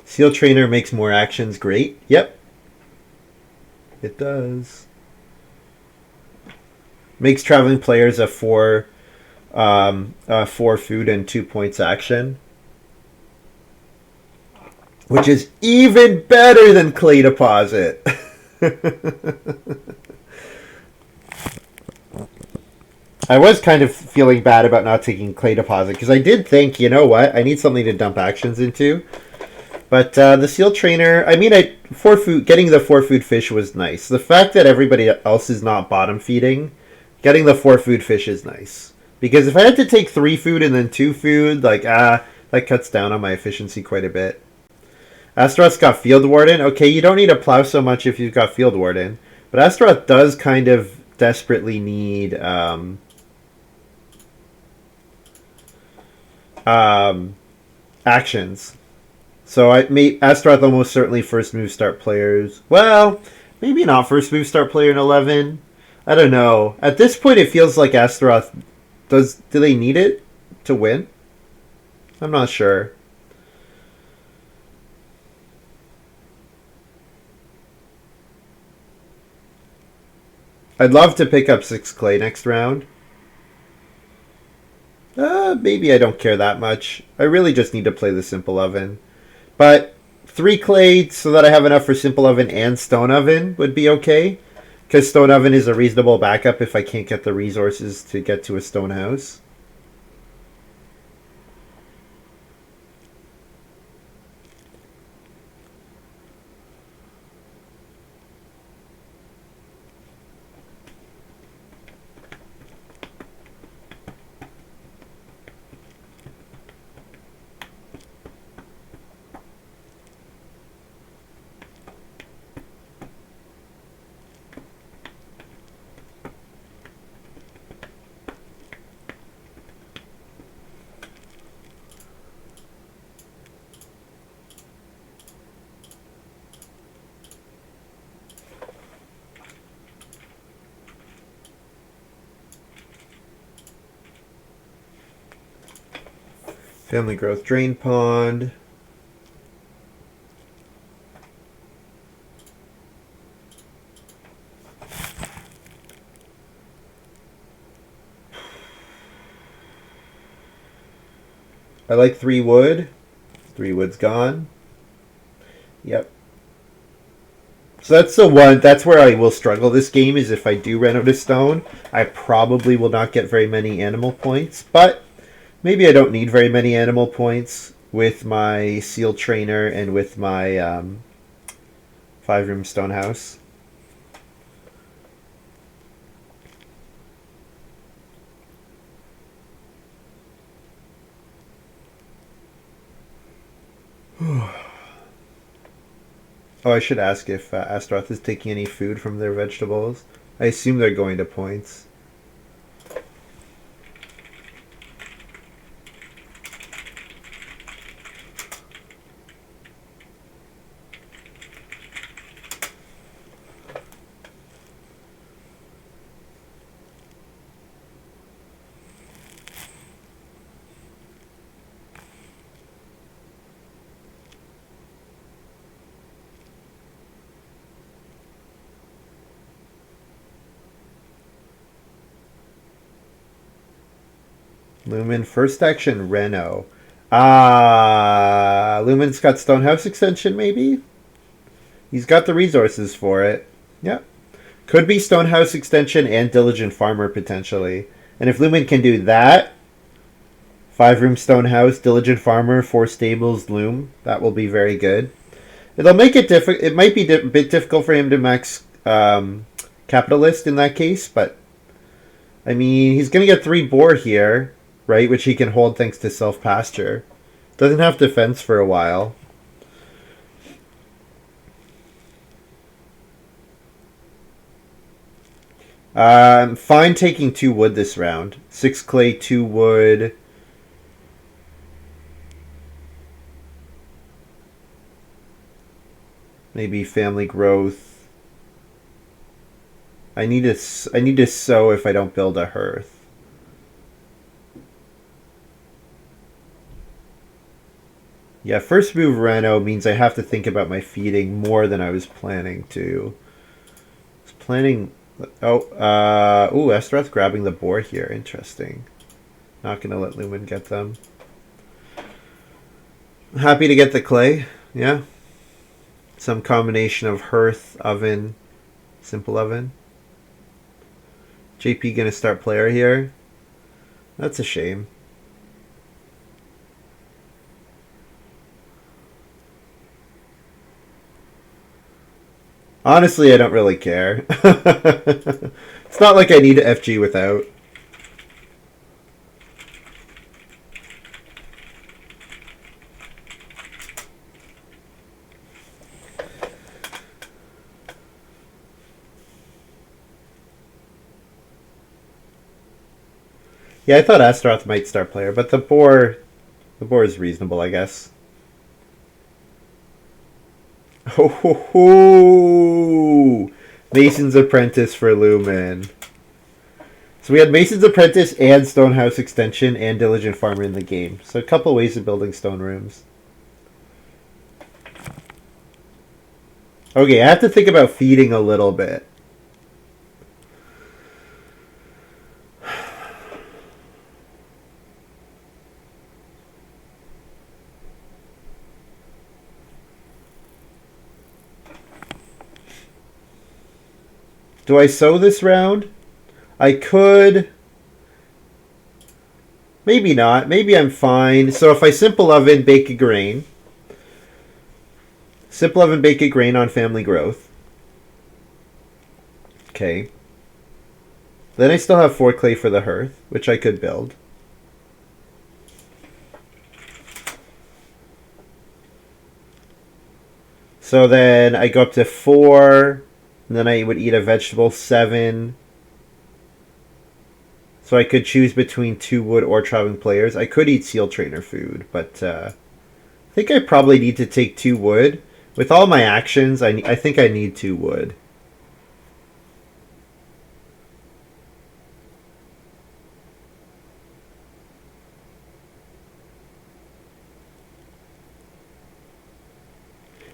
Seal Trainer makes more actions great. Yep. It does. Makes traveling players a 4 food and 2 points action. Which is even better than Clay Deposit. I was kind of feeling bad about not taking Clay Deposit, because I did think, you know what, I need something to dump actions into. But the Seal Trainer, I mean, getting the 4 food fish was nice. The fact that everybody else is not bottom feeding, getting the 4 food fish is nice. Because if I had to take 3 food and then 2 food, that cuts down on my efficiency quite a bit. Astaroth's got Field Warden. Okay, you don't need a plow so much if you've got Field Warden. But Astaroth does kind of desperately need actions. So Astaroth almost certainly first move start players. Well, maybe not first move start player in 11. I don't know. At this point, it feels like Astaroth Do they need it to win? I'm not sure. I'd love to pick up 6 clay next round. Maybe I don't care that much. I really just need to play the simple oven. But 3 clay so that I have enough for simple oven and stone oven would be okay. Because stone oven is a reasonable backup if I can't get the resources to get to a stone house. Family growth drain pond. I like 3 wood. 3 wood's gone. Yep. So that's the one. That's where I will struggle this game, is if I do run out of stone. I probably will not get very many animal points, but maybe I don't need very many animal points with my seal trainer and with my 5-room stone house. Oh, I should ask if Astaroth is taking any food from their vegetables. I assume they're going to points. Lumin, first action, Reno. Lumin's got Stonehouse extension, maybe? He's got the resources for it. Yeah. Could be Stonehouse extension and Diligent Farmer, potentially. And if Lumin can do that, 5-room Stonehouse, Diligent Farmer, 4 stables, Loom, that will be very good. It'll make it difficult. It might be a bit difficult for him to max Capitalist in that case, but I mean, he's going to get 3 boar here, right? Which he can hold thanks to self-pasture. Doesn't have defense for a while. Fine taking 2 wood this round. 6 clay, 2 wood. Maybe family growth. I need to sow if I don't build a hearth. Yeah, first move Reno means I have to think about my feeding more than I was planning to. I was planning... ooh, Astaroth grabbing the boar here. Interesting. Not going to let Lumin get them. Happy to get the clay. Yeah. Some combination of hearth, oven, simple oven. JP going to start player here. That's a shame. Honestly, I don't really care. It's not like I need to FG without. Yeah, I thought Astaroth might start player, but the boar is reasonable, I guess. Oh, ho, ho. Mason's Apprentice for Lumin. So we had Mason's Apprentice and Stonehouse Extension and Diligent Farmer in the game. So a couple ways of building stone rooms. Okay, I have to think about feeding a little bit. Do I sow this round? I could. Maybe not. Maybe I'm fine. So if I simple oven, bake a grain. Simple oven, bake a grain on family growth. Okay. Then I still have 4 clay for the hearth, which I could build. So then I go up to 4. And then I would eat a vegetable, 7. So I could choose between 2 wood or traveling players. I could eat seal trainer food, but I think I probably need to take 2 wood. With all my actions, I think I need 2 wood.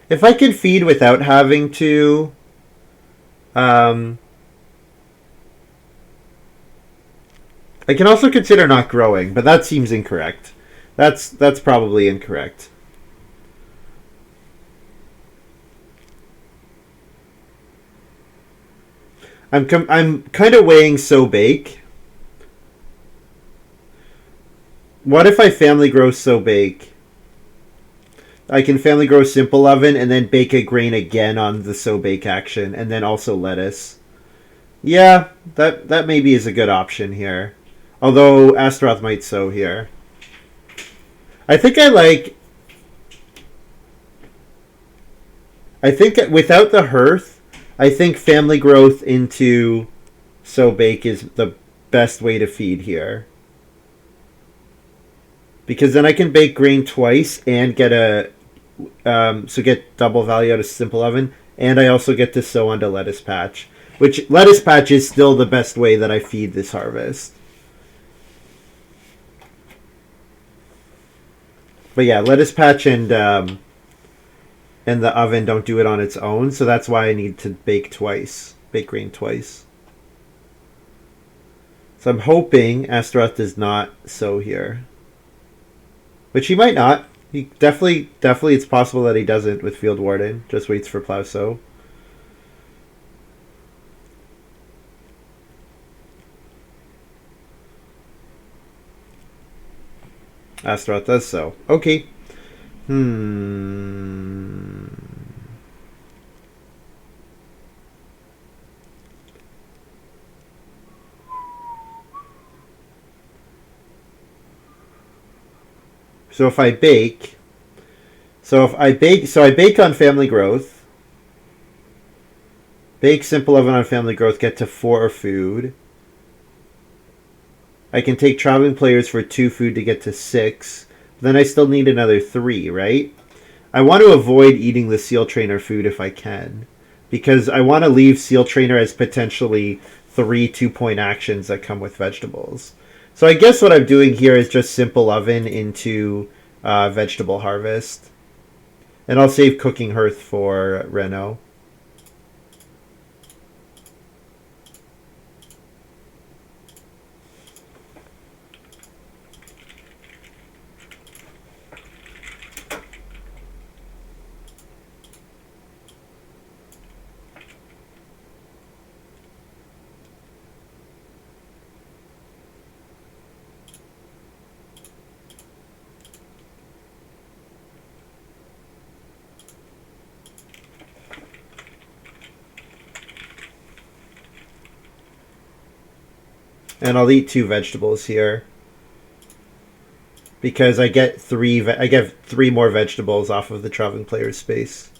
If I can feed without having to... I can also consider not growing, but that seems incorrect. That's probably incorrect. I'm kind of weighing sow bake. What if I family grow sow bake? I can family grow simple oven and then bake a grain again on the sow bake action, and then also lettuce. Yeah, that maybe is a good option here. Although Astaroth might sow here. I think without the hearth, I think family growth into sow bake is the best way to feed here. Because then I can bake grain twice and get get double value out of simple oven, and I also get to sow onto lettuce patch, which lettuce patch is still the best way that I feed this harvest. But yeah, lettuce patch and the oven don't do it on its own, so that's why I need to bake grain twice. So I'm hoping Astaroth does not sow here. Which he might not. He definitely it's possible that he doesn't with Field Warden. Just waits for Plow sow. Astaroth does so. Okay. So if I bake, I bake on family growth. Bake simple oven on family growth, get to 4 food. I can take traveling players for 2 food to get to 6. Then I still need another 3, right? I want to avoid eating the seal trainer food if I can, because I want to leave seal trainer as potentially 3 2-point actions that come with vegetables. So I guess what I'm doing here is just simple oven into vegetable harvest. And I'll save cooking hearth for Reno. And I'll eat 2 vegetables here, because I get 3 more vegetables off of the traveling player's space.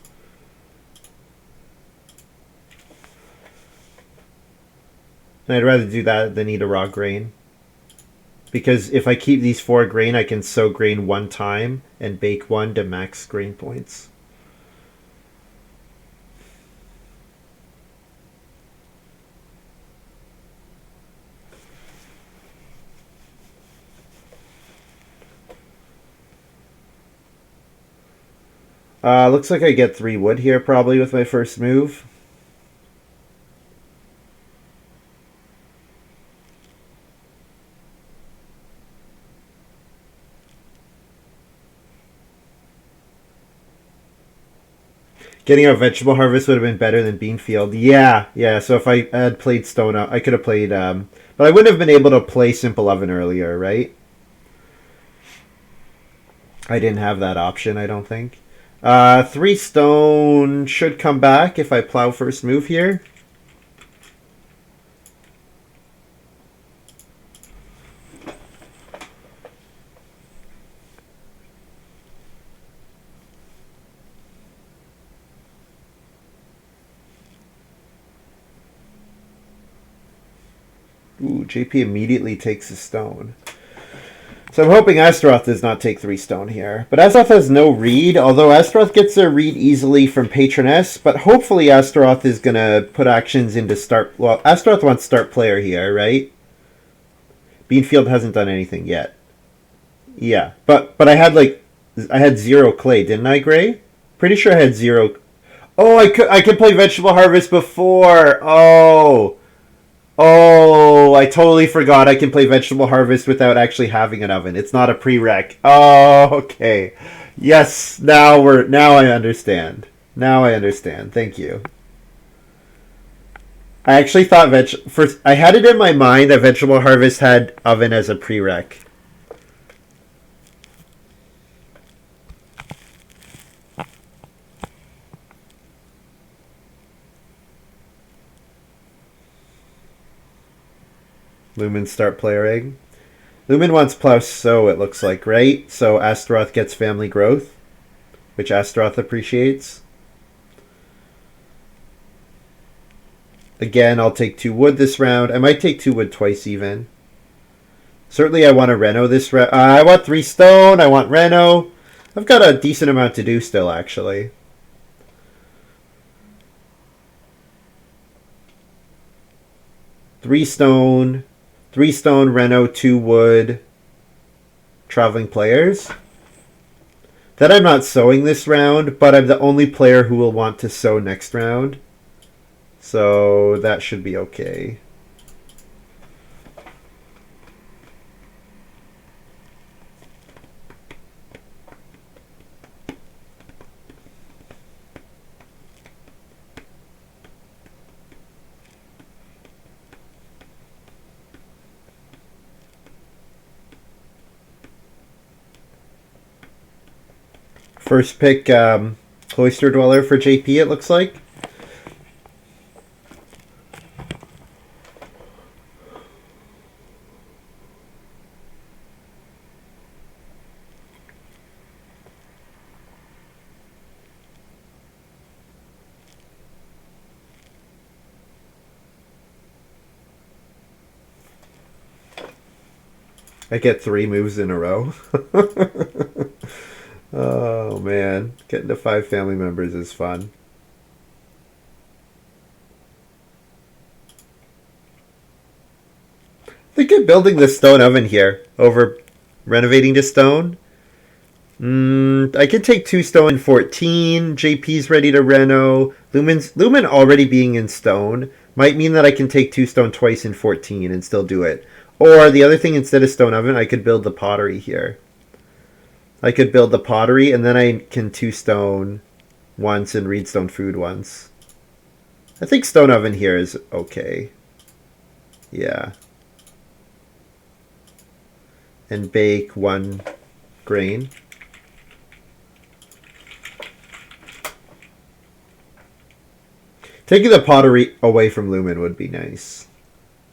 And I'd rather do that than eat a raw grain, because if I keep these 4 grain, I can sow grain 1 time and bake 1 to max grain points. Looks like I get 3 wood here probably with my first move. Getting a vegetable harvest would have been better than bean field. Yeah. So if I had played stone, I could have played. But I wouldn't have been able to play simple oven earlier, right? I didn't have that option. I don't think. 3 stone should come back if I plow first move here. Ooh, JP immediately takes a stone. So I'm hoping Astaroth does not take 3 stone here. But Astaroth has no read, although Astaroth gets a read easily from Patroness. But hopefully Astaroth is going to put actions into start... Well, Astaroth wants start player here, right? Beanfield hasn't done anything yet. Yeah, but I had I had 0 clay, didn't I, Gray? Pretty sure I had 0... Oh, I could play Vegetable Harvest before! Oh, I totally forgot I can play Vegetable Harvest without actually having an oven. It's not a prereq. Oh, okay. Yes, now I understand. Now I understand. Thank you. I actually thought I had it in my mind that Vegetable Harvest had oven as a prereq. Lumin start player egg. Lumin wants Plow so it looks like, right? So Astaroth gets family growth, which Astaroth appreciates. Again, I'll take 2 wood this round. I might take 2 wood twice even. Certainly I want to reno this round. I want 3 stone. I want reno. I've got a decent amount to do still, actually. Three stone, reno, 2 wood, traveling players. Then I'm not sowing this round, but I'm the only player who will want to sow next round. So that should be okay. First pick, Cloister Dweller for JP, it looks like. I get 3 moves in a row. Oh man, getting to 5 family members is fun. I think I'm building the stone oven here over renovating to stone. I can take 2 stone in 14. JP's ready to reno. Lumin already being in stone might mean that I can take 2 stone twice in 14 and still do it. Or the other thing, instead of stone oven, I could build the pottery here. I could build the pottery, and then I can 2 stone once and read stone food once. I think stone oven here is okay. Yeah. And bake 1 grain. Taking the pottery away from Lumin would be nice.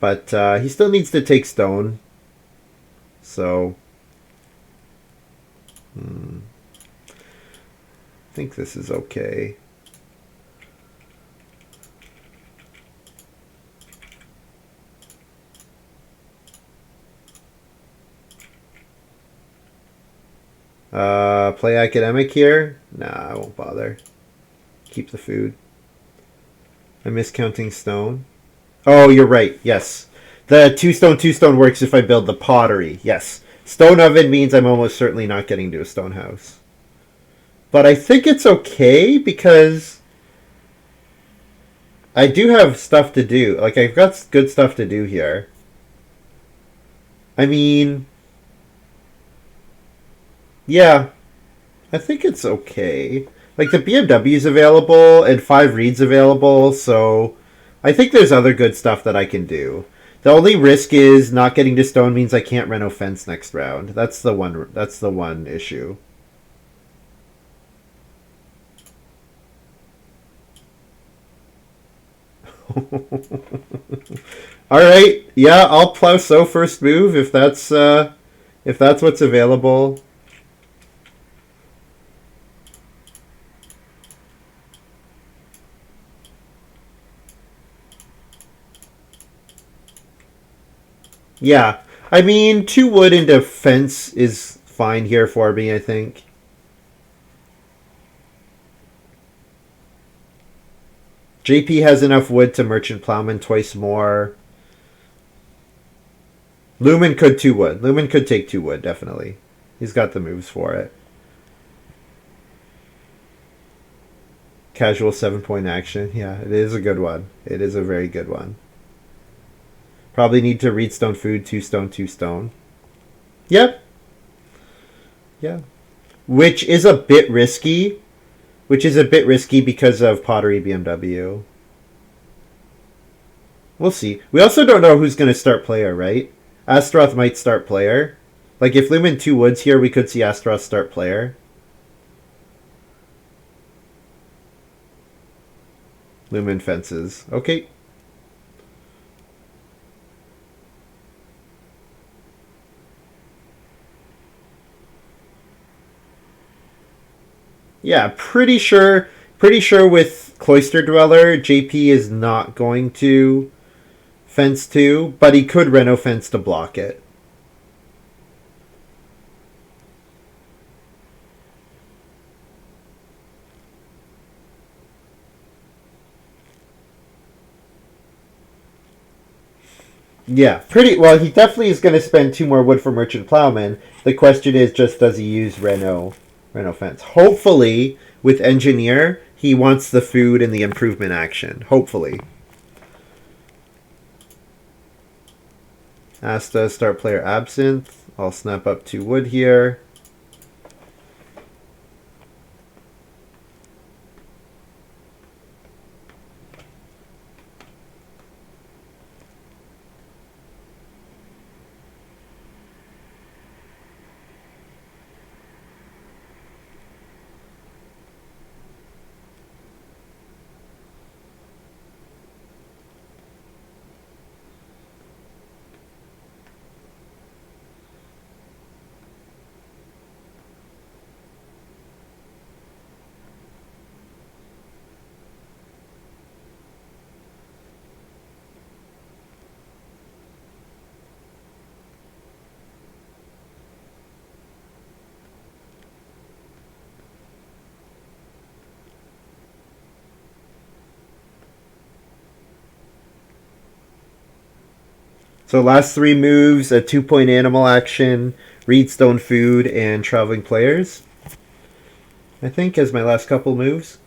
But he still needs to take stone. So... I think this is okay. Play academic here? Nah, I won't bother. Keep the food. I'm miscounting stone. Oh, you're right. Yes. The 2 stone works if I build the pottery. Yes. Stone oven means I'm almost certainly not getting to a stone house. But I think it's okay because I do have stuff to do. Like, I've got good stuff to do here. I mean, yeah, I think it's okay. Like, the BMW's available and 5 reads available, so I think there's other good stuff that I can do. The only risk is not getting to stone means I can't reno fence next round. That's the one issue. All right, yeah, I'll plow so first move if that's what's available. Yeah, I mean 2 wood into fence is fine here for me. I think. JP has enough wood to merchant plowman twice more. Lumin could 2 wood. Lumin could take 2 wood definitely. He's got the moves for it. Casual 7 point action. Yeah, it is a good one. It is a very good one. Probably need to read stone food, 2 stone, 2 stone. Yep. Yeah. Which is a bit risky. Which is a bit risky because of Pottery BMW. We'll see. We also don't know who's going to start player, right? Astaroth might start player. Like, if Lumin 2 woods here, we could see Astaroth start player. Lumin fences. Okay. Yeah, pretty sure with Cloister Dweller, JP is not going to fence 2, but he could reno fence to block it. Yeah, pretty well. He definitely is going to spend 2 more wood for Merchant Plowman. The question is just does he use Reno fence? Hopefully, with Engineer, he wants the food and the improvement action. Hopefully. Asta, start player Absinthe. I'll snap up 2 wood here. So last 3 moves, a 2 point animal action, read stone food, and traveling players. I think as my last couple moves.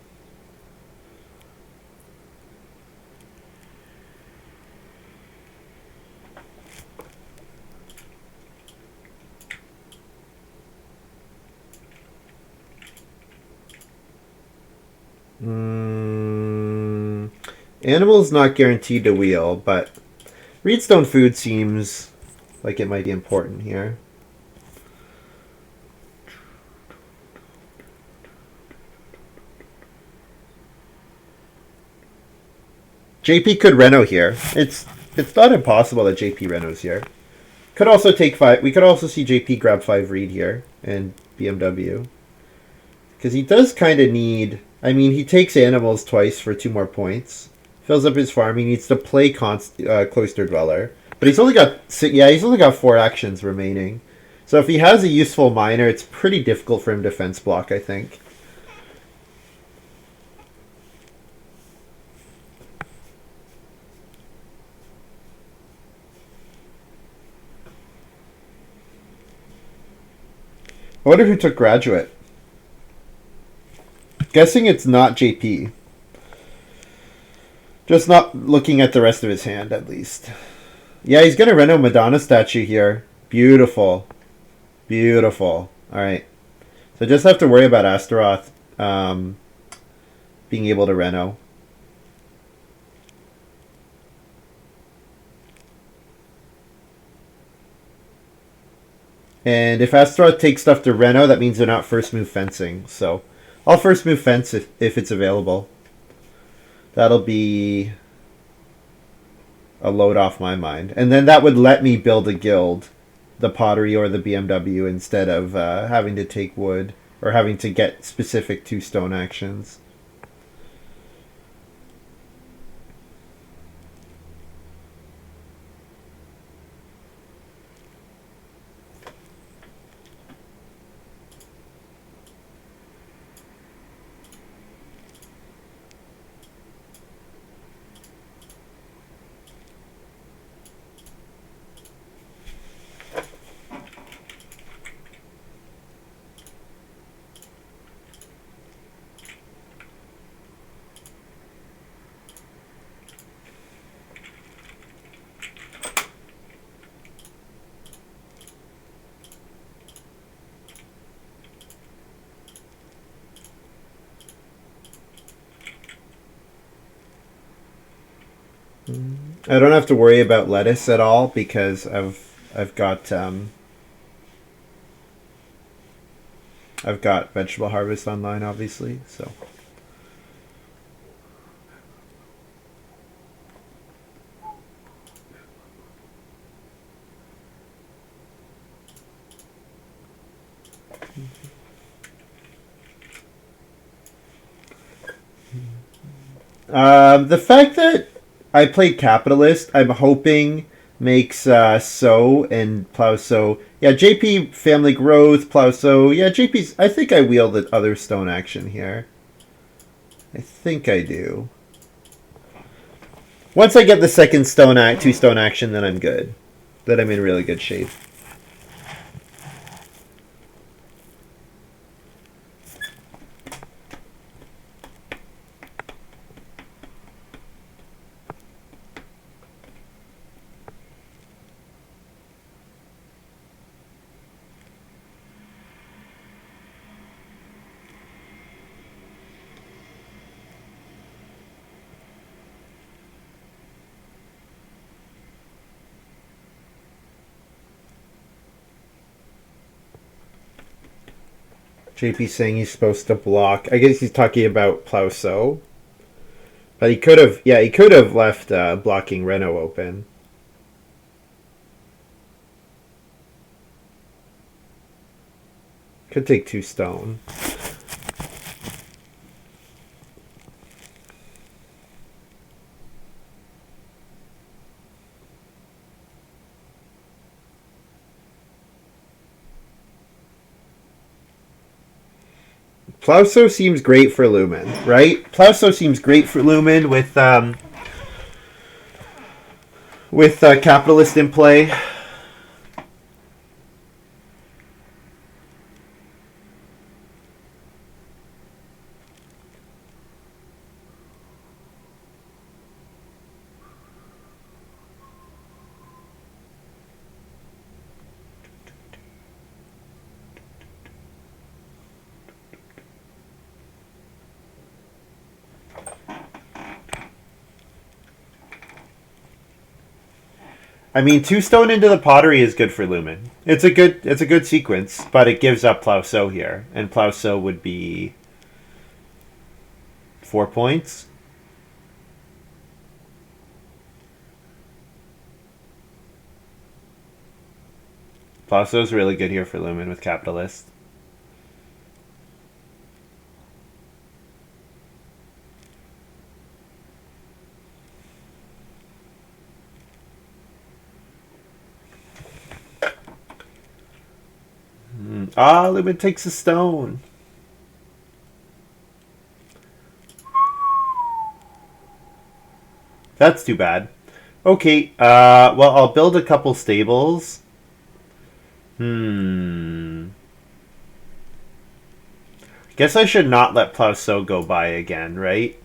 Animal's not guaranteed to wheel, but Reedstone food seems like it might be important here. JP could reno here. It's not impossible that JP renos here. Could also take 5. We could also see JP grab 5 read here and BMW. Because he does kind of need... I mean, he takes animals twice for 2 more points. Fills up his farm. He needs to play Cloister Dweller. But he's only got... Yeah, he's only got 4 actions remaining. So if he has a useful miner, it's pretty difficult for him to fence block, I think. I wonder who took graduate. Guessing it's not JP. Just not looking at the rest of his hand, at least. Yeah, he's going to reno Madonna statue here. Beautiful. Beautiful. Alright. So just have to worry about Astaroth being able to reno. And if Astaroth takes stuff to reno, that means they're not first move fencing. So I'll first move fence if it's available. That'll be a load off my mind. And then that would let me build a guild, the pottery or the BMW, instead of having to take wood or having to get specific 2 stone actions. I don't have to worry about lettuce at all because I've got vegetable harvest online, obviously. So the fact that I played Capitalist, I'm hoping makes So and Plow So. Yeah, JP Family Growth, Plow So. Yeah, JP's. I think I wheel the other stone action here. I think I do. Once I get the second stone 2 stone action, then I'm good. Then I'm in really good shape. JP saying he's supposed to block. I guess he's talking about Plow So. But he could have, yeah, he could have left blocking Reno open. Could take 2 stone. Plow So seems great for Lumin, right? Plow So seems great for Lumin with Capitalist in play. I mean, 2 stone into the pottery is good for Lumin. It's a good sequence, but it gives up Plow So here, and Plow So would be 4 points. Plow So is really good here for Lumin with Capitalist. Lumin takes a stone. That's too bad. Okay, well, I'll build a couple stables. Guess I should not let Plow go by again, right?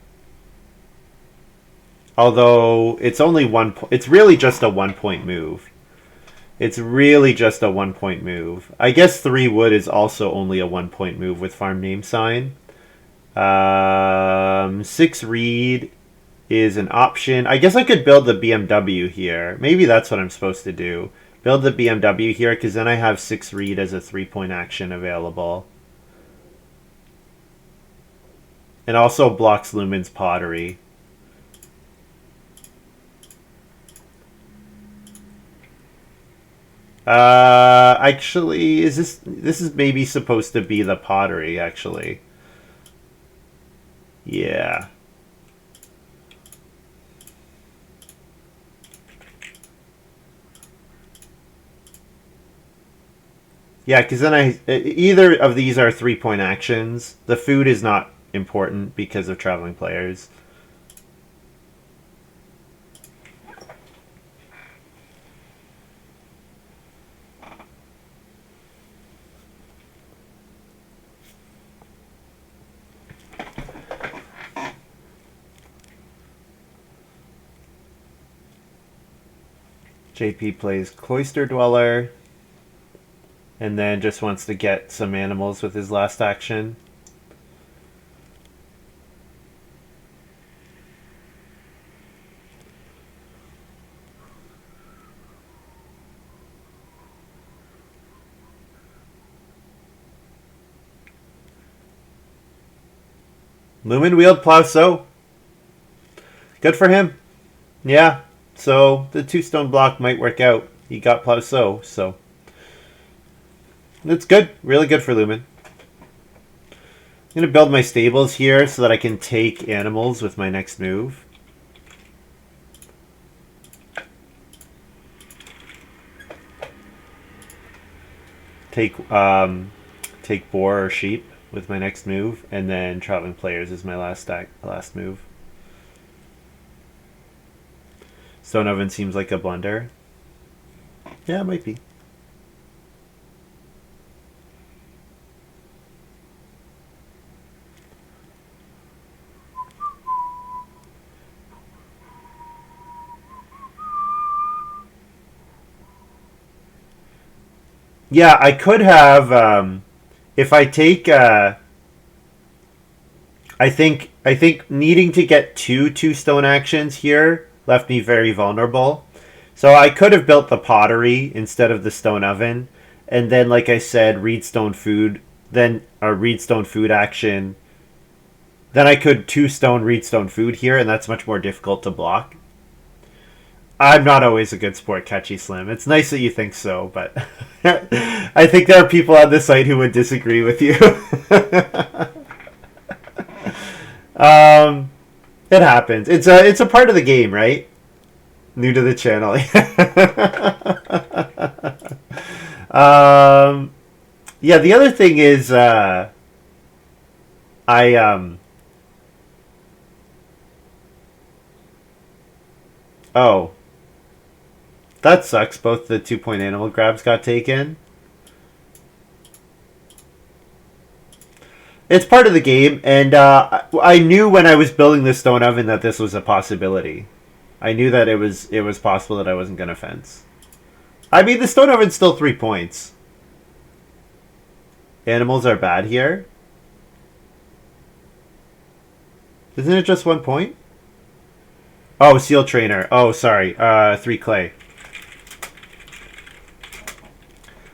Although it's only it's really just a 1-point move. It's really just a 1-point move. I guess 3 wood is also only a 1-point move with farm name sign. 6 reed is an option. I guess I could build the BMW here. Maybe that's what I'm supposed to do. Build the BMW here, because then I have 6 reed as a 3-point action available. And also blocks Lumin's pottery. Actually, this is maybe supposed to be the pottery, actually. Yeah. Yeah, because then either of these are 3-point actions. The food is not important because of traveling players. JP plays Cloister Dweller, and then just wants to get some animals with his last action. Lumin wheeled Plow. Good for him. Yeah. So the 2-stone block might work out. He got Plow, so it's good. Really good for Lumin. I'm going to build my stables here so that I can take animals with my next move. Take boar or sheep with my next move, and then traveling players is my last move. Stone oven seems like a blunder. Yeah, it might be. Yeah, I could have. If I take, I think needing to get two stone actions here left me very vulnerable. So I could have built the pottery instead of the stone oven, and then, like I said, reed stone food, then a reed stone food action. Then I could 2-stone reed stone food here, and that's much more difficult to block. I'm not always a good sport, Catchy Slim. It's nice that you think so, but I think there are people on this site who would disagree with you. It happens. It's a part of the game, right? New to the channel. Yeah. The other thing is, oh. That sucks. Both the 2-point animal grabs got taken. It's part of the game, and I knew when I was building the stone oven that this was a possibility. I knew that it was possible that I wasn't going to fence. I mean, the stone oven's still 3 points. Animals are bad here. Isn't it just 1 point? Oh, seal trainer. Oh, sorry. 3 clay.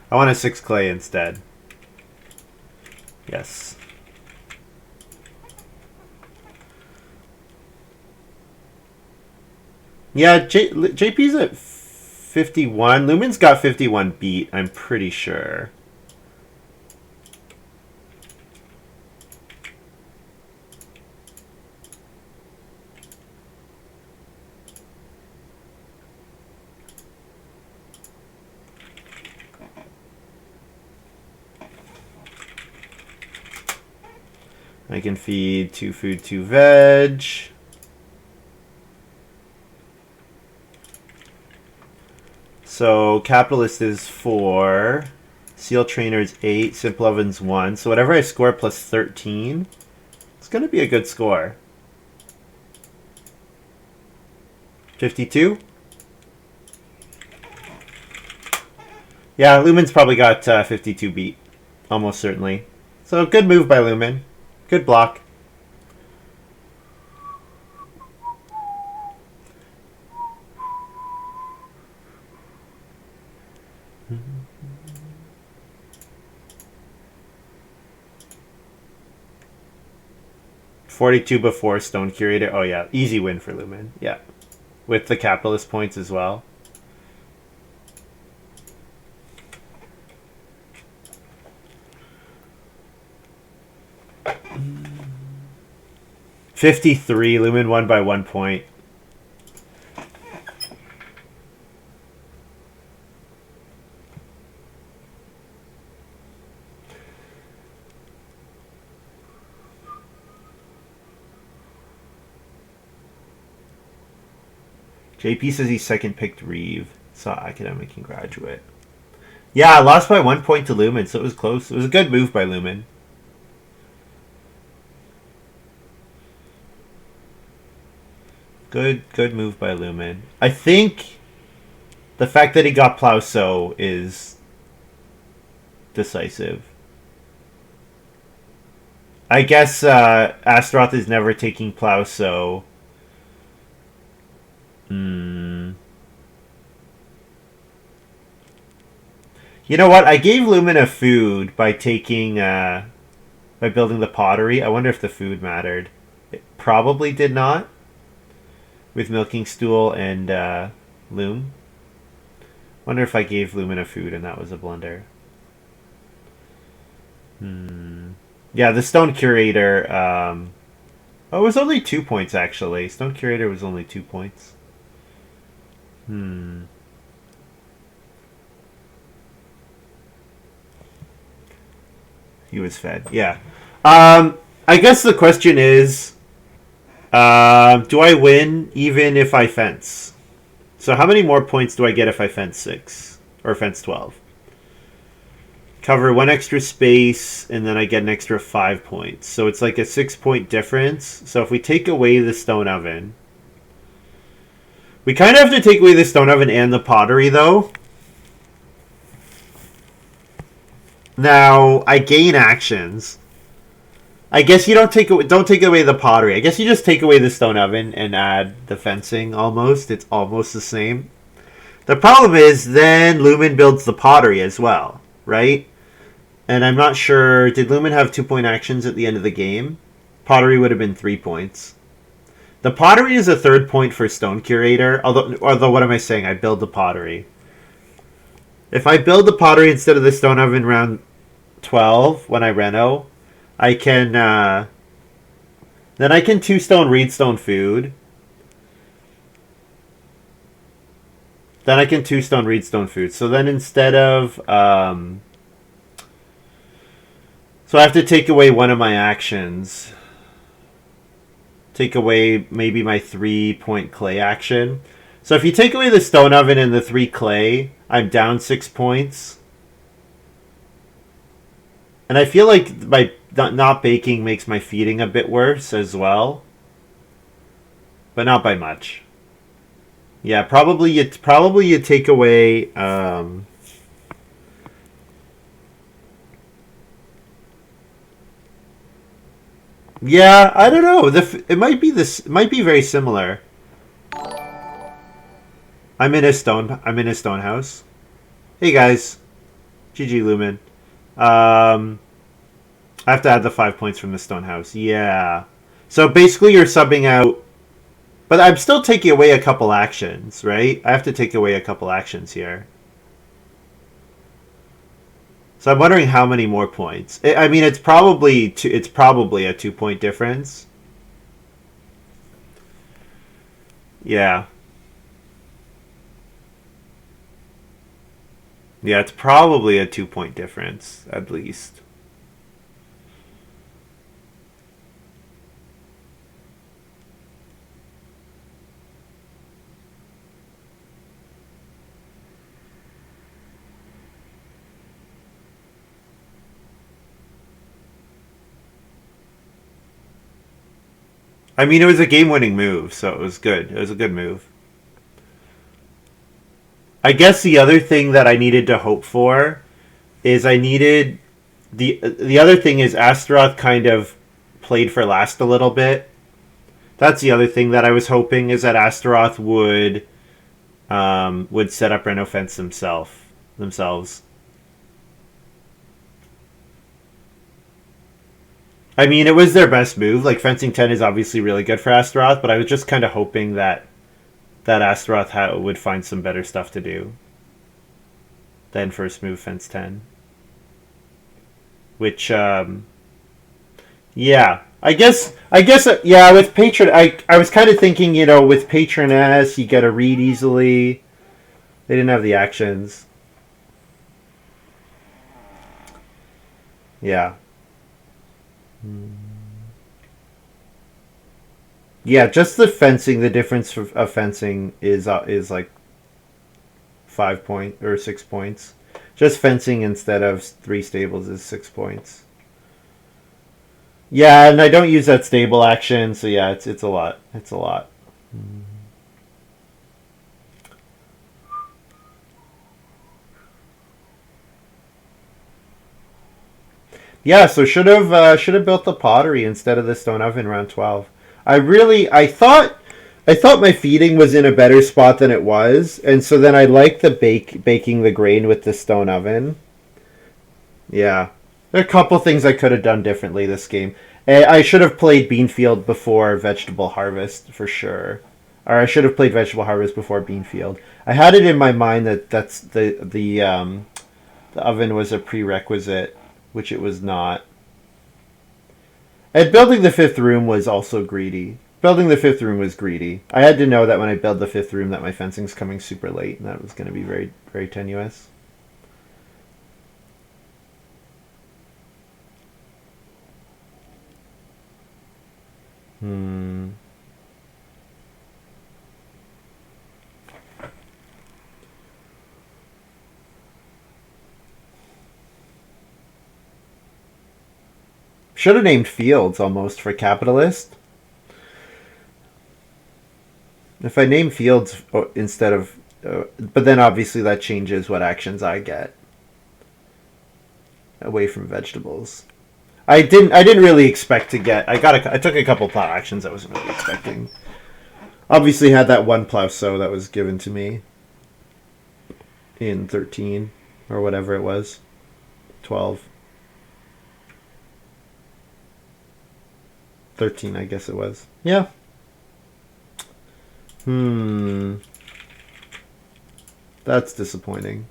I want a 6 clay instead. Yes. Yeah, JP's at 51. Lumin's got 51 beat, I'm pretty sure. I can feed 2 food, 2 veg. So capitalist is 4. Seal Trainer's 8. Simple Oven's 1. So whatever I score plus 13, it's going to be a good score. 52? Yeah, Lumin's probably got 52 beat. Almost certainly. So good move by Lumin. Good block. $42 before Stone Curator. Oh yeah, easy win for Lumin. Yeah. With the capitalist points as well. $53. Lumin won by 1 point. JP says he second picked Reeve. Saw Academic and Graduate. Yeah, I lost by 1 point to Lumin, so it was close. It was a good move by Lumin. Good move by Lumin. I think the fact that he got Plow so is decisive. I guess Astaroth is never taking Plow so. You know what? I gave Lumin a food by taking by building the pottery. I wonder if the food mattered. It probably did not. With Milking Stool and Loom. Wonder if I gave Lumin a food and that was a blunder. Yeah, the Stone Curator. Oh, it was only 2 points actually. Stone Curator was only 2 points. He was fed. Yeah. I guess the question is, do I win even if I fence? So how many more points do I get if I fence 6 or fence 12? Cover 1 extra space, and then I get an extra 5 points. So it's like a 6-point difference. So if we take away the stone oven, we kind of have to take away the stone oven and the pottery, though. Now I gain actions. I guess you don't take away the pottery. I guess you just take away the stone oven and add the fencing. Almost, it's almost the same. The problem is then Lumin builds the pottery as well, right? And I'm not sure. Did Lumin have 2-point actions at the end of the game? Pottery would have been 3 points. The pottery is a 3rd point for Stone Curator. Although what am I saying? I build the pottery. If I build the pottery instead of the stone oven round 12 when I reno, I can then I can 2-stone Reedstone food. Then I can 2-stone Reedstone food. So then instead of so I have to take away one of my actions. Take away maybe my 3-point clay action. So if you take away the stone oven and the 3 clay, I'm down 6 points. And I feel like my not baking makes my feeding a bit worse as well. But not by much. Yeah, probably you take away yeah, I don't know. It might be very similar. I'm in a stone house. Hey guys. GG Lumin. I have to add the 5 points from the stone house. Yeah. So basically you're subbing out, but I'm still taking away a couple actions, right? I have to take away a couple actions here. So I'm wondering how many more points. I mean, it's probably a 2-point difference. Yeah. Yeah, it's probably a 2-point difference, at least. I mean, it was a game-winning move, so it was good. It was a good move. I guess the other thing that I needed to hope for is I needed the other thing is Astaroth kind of played for last a little bit. That's the other thing that I was hoping is that Astaroth would set up Reno Fence themselves. I mean, it was their best move. Like, fencing 10 is obviously really good for Astaroth, but I was just kind of hoping that Astaroth would find some better stuff to do than first move fence 10. Which, yeah. I guess, yeah, with Patron, I was kind of thinking, with Patroness, you get a read easily. They didn't have the actions. Yeah. Yeah, just the fencing, the difference of fencing is like 5 point or 6 points. Just fencing instead of 3 stables is 6 points. Yeah, and I don't use that stable action, so yeah, it's a lot. It's a lot. Yeah, so should have built the pottery instead of the stone oven round 12. I thought my feeding was in a better spot than it was, and so then I liked the baking the grain with the stone oven. Yeah. There are a couple things I could have done differently this game. I should have played Beanfield before Vegetable Harvest for sure. Or I should have played Vegetable Harvest before Beanfield. I had it in my mind that the oven was a prerequisite, which it was not. And building the 5th room was also greedy. Building the 5th room was greedy. I had to know that when I build the 5th room that my fencing's coming super late, and that was going to be very, very tenuous. Should have named Fields almost for Capitalist. If I name Fields instead of... but then obviously that changes what actions I get. Away from vegetables. I didn't really expect to get... I took a couple plow actions I wasn't really expecting. Obviously had that one plow sow that was given to me in 13 or whatever it was. 12. 13, I guess it was. Yeah. That's disappointing.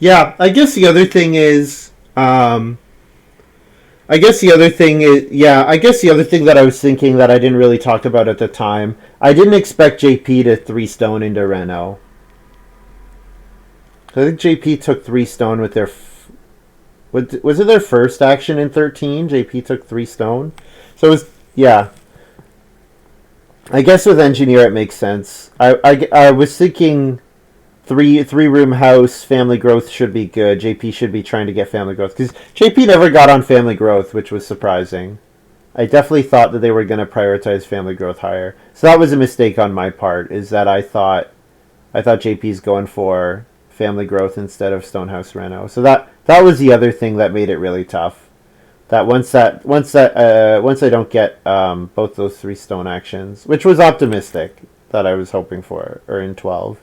Yeah, I guess the other thing is, yeah, I guess the other thing that I was thinking that I didn't really talk about at the time, I didn't expect JP to 3 stone into Reno. I think JP took 3 stone with their, was it their first action in 13? JP took 3 stone, so it was, yeah. I guess with engineer it makes sense. I was thinking. Three room house, family growth should be good. JP should be trying to get family growth because JP never got on family growth, which was surprising. I definitely thought that they were going to prioritize family growth higher. So that was a mistake on my part. Is that I thought JP's going for family growth instead of Stonehouse Reno. So that was the other thing that made it really tough. That once I don't get both those 3 stone actions, which was optimistic that I was hoping for, or in 12. It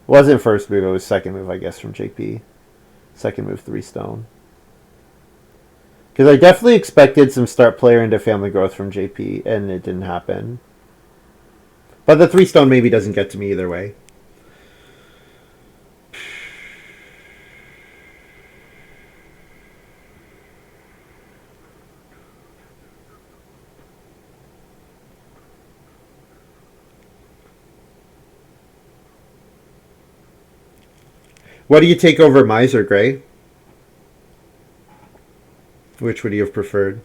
wasn't first move, it was second move, I guess, from JP. Second move, 3 stone. Because I definitely expected some start player into family growth from JP, and it didn't happen. But the 3 stone maybe doesn't get to me either way. What do you take over Miser, Gray? Which would you have preferred?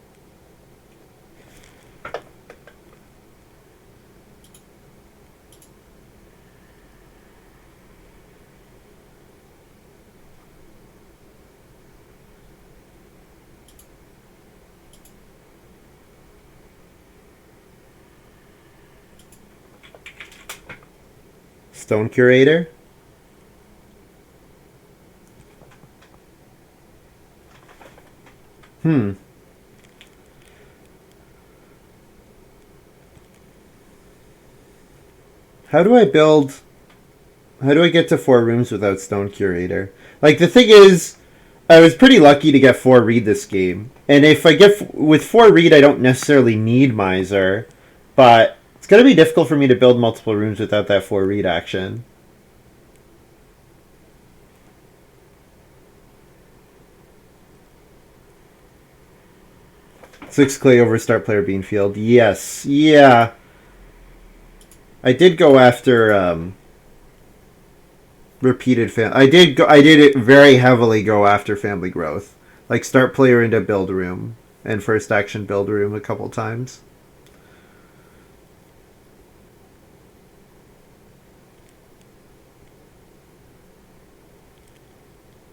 Stone Curator? How do I build... How do I get to 4 rooms without Stone Curator? Like, the thing is, I was pretty lucky to get 4 read this game. And if I get... With 4 read, I don't necessarily need Miser. But it's going to be difficult for me to build multiple rooms without that 4 read action. Six clay over start player Beanfield. Yes. Yeah. I did go after repeated I did it very heavily go after family growth. Like start player into build room and first action build room a couple times.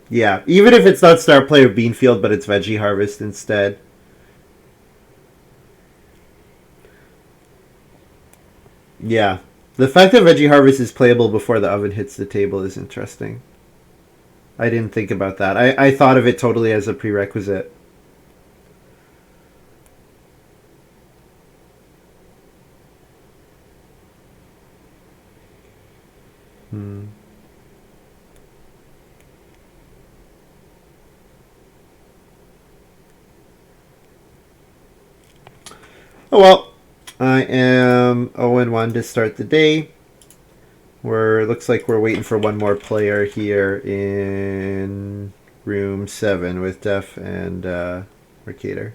Yeah, even if it's not start player Beanfield but it's veggie harvest instead. Yeah. The fact that Veggie Harvest is playable before the oven hits the table is interesting. I didn't think about that. I thought of it totally as a prerequisite. Oh well. I am 0-1 to start the day. Looks like we're waiting for one more player here in room 7 with Def and Mercator.